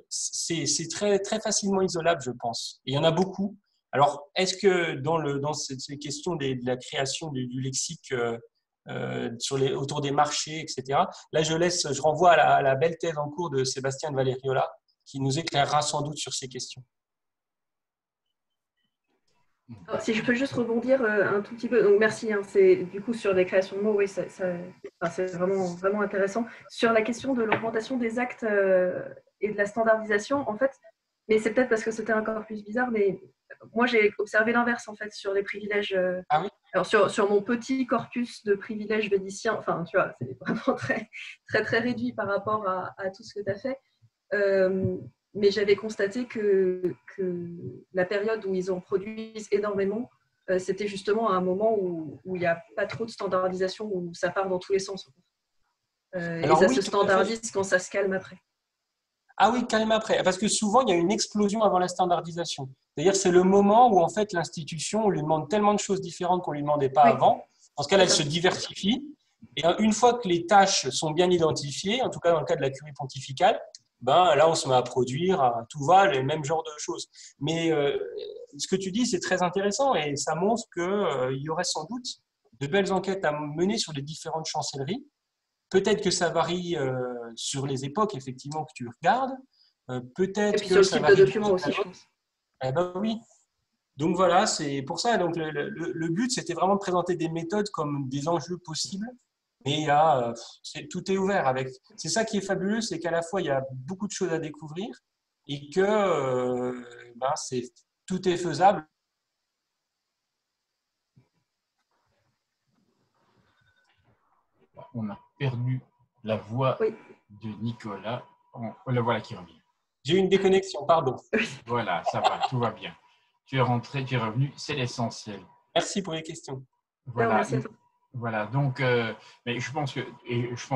c'est très, très facilement isolable, je pense. Et il y en a beaucoup. Alors, est-ce que dans ces questions de la création du lexique autour des marchés, etc., là, je renvoie à la belle thèse en cours de Sébastien de Valériola, qui nous éclairera sans doute sur ces questions. Alors, si je peux juste rebondir un tout petit peu, donc merci, hein, c'est du coup sur les créations de mots, oui, c'est vraiment, vraiment intéressant. Sur la question de l'augmentation des actes et de la standardisation, en fait, mais c'est peut-être parce que c'était un corpus bizarre, mais moi j'ai observé l'inverse en fait sur les privilèges. Ah oui. Alors sur mon petit corpus de privilèges vénitiens, enfin tu vois, c'est vraiment très, très, très réduit par rapport à tout ce que tu as fait. Mais j'avais constaté que la période où ils en produisent énormément, c'était justement à un moment où il n'y a pas trop de standardisation, où ça part dans tous les sens. Alors, et ça se standardise quand ça se calme après. Ah oui, calme après. Parce que souvent, il y a une explosion avant la standardisation. C'est-à-dire c'est le moment où en fait l'institution, on lui demande tellement de choses différentes qu'on ne lui demandait pas avant. Dans ce cas-là, elle se diversifie. Et une fois que les tâches sont bien identifiées, en tout cas dans le cas de la curie pontificale, là, on se met à produire à tout va les mêmes genres de choses. Mais ce que tu dis, c'est très intéressant et ça montre qu'il y aurait sans doute de belles enquêtes à mener sur les différentes chancelleries. Peut-être que ça varie sur les époques, effectivement, que tu regardes. Peut-être et puis que sur le type de document aussi, je pense. Eh ben oui. Donc voilà, c'est pour ça. Donc le but, c'était vraiment de présenter des méthodes comme des enjeux possibles. Mais tout est ouvert. C'est ça qui est fabuleux, c'est qu'à la fois, il y a beaucoup de choses à découvrir et que tout est faisable. On a perdu la voix de Nicolas. La voilà qui revient. J'ai eu une déconnexion, pardon. Voilà, ça va, tout va bien. Tu es rentré, tu es revenu, c'est l'essentiel. Merci pour les questions. Voilà. Voilà, donc, mais je pense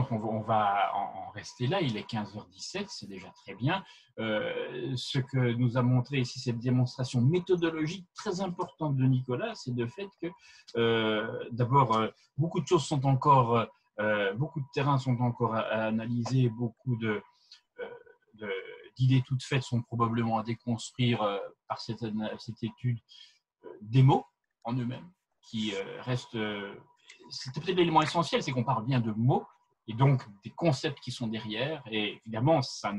qu'on va en rester là. Il est 15h17, c'est déjà très bien. Ce que nous a montré ici, cette démonstration méthodologique très importante de Nicolas, c'est le fait que, d'abord, beaucoup de choses sont encore, beaucoup de terrains sont encore à analyser, beaucoup d'idées toutes faites sont probablement à déconstruire par cette étude des mots en eux-mêmes, qui reste c'est peut-être l'élément essentiel, c'est qu'on parle bien de mots et donc des concepts qui sont derrière. Et évidemment, ça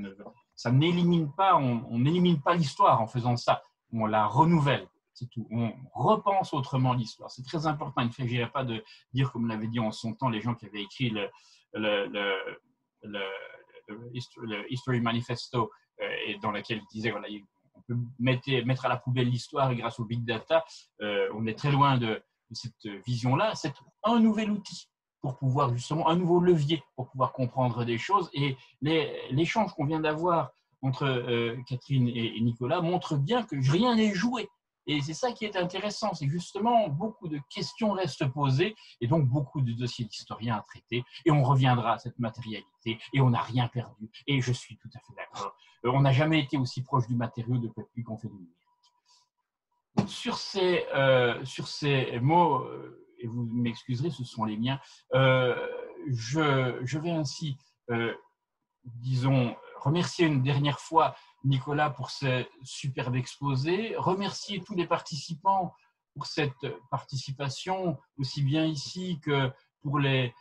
n'élimine pas, on n'élimine pas l'histoire en faisant ça. On la renouvelle, c'est tout. On repense autrement l'histoire. C'est très important. Il ne s'agirait pas de dire, comme l'avaient dit en son temps les gens qui avaient écrit le History Manifesto, et dans lequel il disait voilà, on peut mettre à la poubelle l'histoire et grâce au big data, on est très loin de cette vision-là. C'est un nouvel outil pour pouvoir justement, un nouveau levier pour pouvoir comprendre des choses. Et l'échange qu'on vient d'avoir entre Catherine et Nicolas montre bien que rien n'est joué. Et c'est ça qui est intéressant, c'est justement beaucoup de questions restent posées et donc beaucoup de dossiers d'historiens à traiter. Et on reviendra à cette matérialité et on n'a rien perdu. Et je suis tout à fait d'accord. On n'a jamais été aussi proche du matériau depuis qu'on fait du numérique. Sur ces mots, et vous m'excuserez, ce sont les miens, je vais ainsi, disons, remercier une dernière fois Nicolas pour ce superbe exposé, remercier tous les participants pour cette participation, aussi bien ici que pour les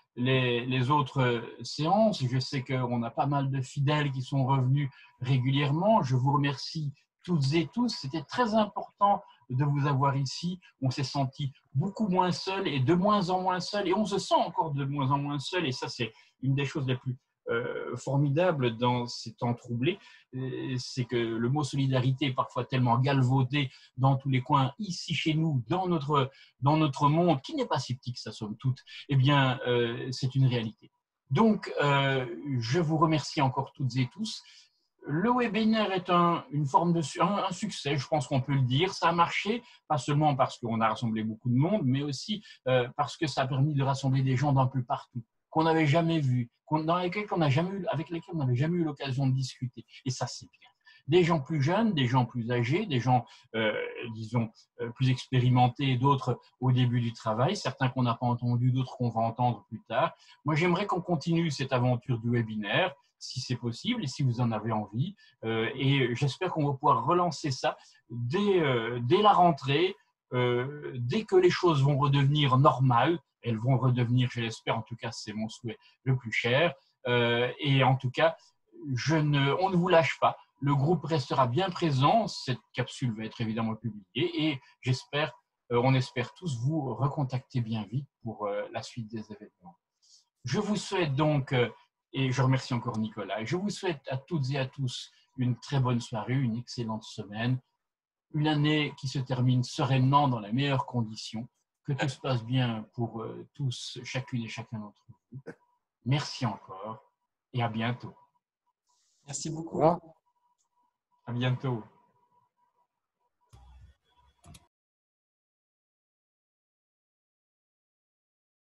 autres séances. Je sais qu'on a pas mal de fidèles qui sont revenus régulièrement. Je vous remercie toutes et tous. C'était très important de vous avoir ici. On s'est senti beaucoup moins seul et de moins en moins seul. Et on se sent encore de moins en moins seul. Et ça, c'est une des choses les plus formidable dans ces temps troublés, c'est que le mot solidarité est parfois tellement galvaudé dans tous les coins, ici chez nous, dans notre monde, qui n'est pas si petit que ça somme toute, eh bien, c'est une réalité. Donc, je vous remercie encore toutes et tous. Le webinaire est une forme de un succès, je pense qu'on peut le dire. Ça a marché, pas seulement parce qu'on a rassemblé beaucoup de monde, mais aussi parce que ça a permis de rassembler des gens d'un peu partout, qu'on n'avait jamais vu, avec lesquels on n'avait jamais eu l'occasion de discuter. Et ça, c'est bien. Des gens plus jeunes, des gens plus âgés, des gens, disons, plus expérimentés, d'autres au début du travail, certains qu'on n'a pas entendus, d'autres qu'on va entendre plus tard. Moi, j'aimerais qu'on continue cette aventure du webinaire, si c'est possible et si vous en avez envie. Et j'espère qu'on va pouvoir relancer ça dès la rentrée, dès que les choses vont redevenir normales. Elles vont redevenir, je l'espère, en tout cas, c'est mon souhait le plus cher. Et en tout cas, on ne vous lâche pas. Le groupe restera bien présent. Cette capsule va être évidemment publiée et on espère tous vous recontacter bien vite pour la suite des événements. Je vous souhaite donc, et je remercie encore Nicolas, je vous souhaite à toutes et à tous une très bonne soirée, une excellente semaine, une année qui se termine sereinement dans les meilleures conditions. Que tout se passe bien pour tous, chacune et chacun d'entre vous. Merci encore et à bientôt. Merci beaucoup. À bientôt.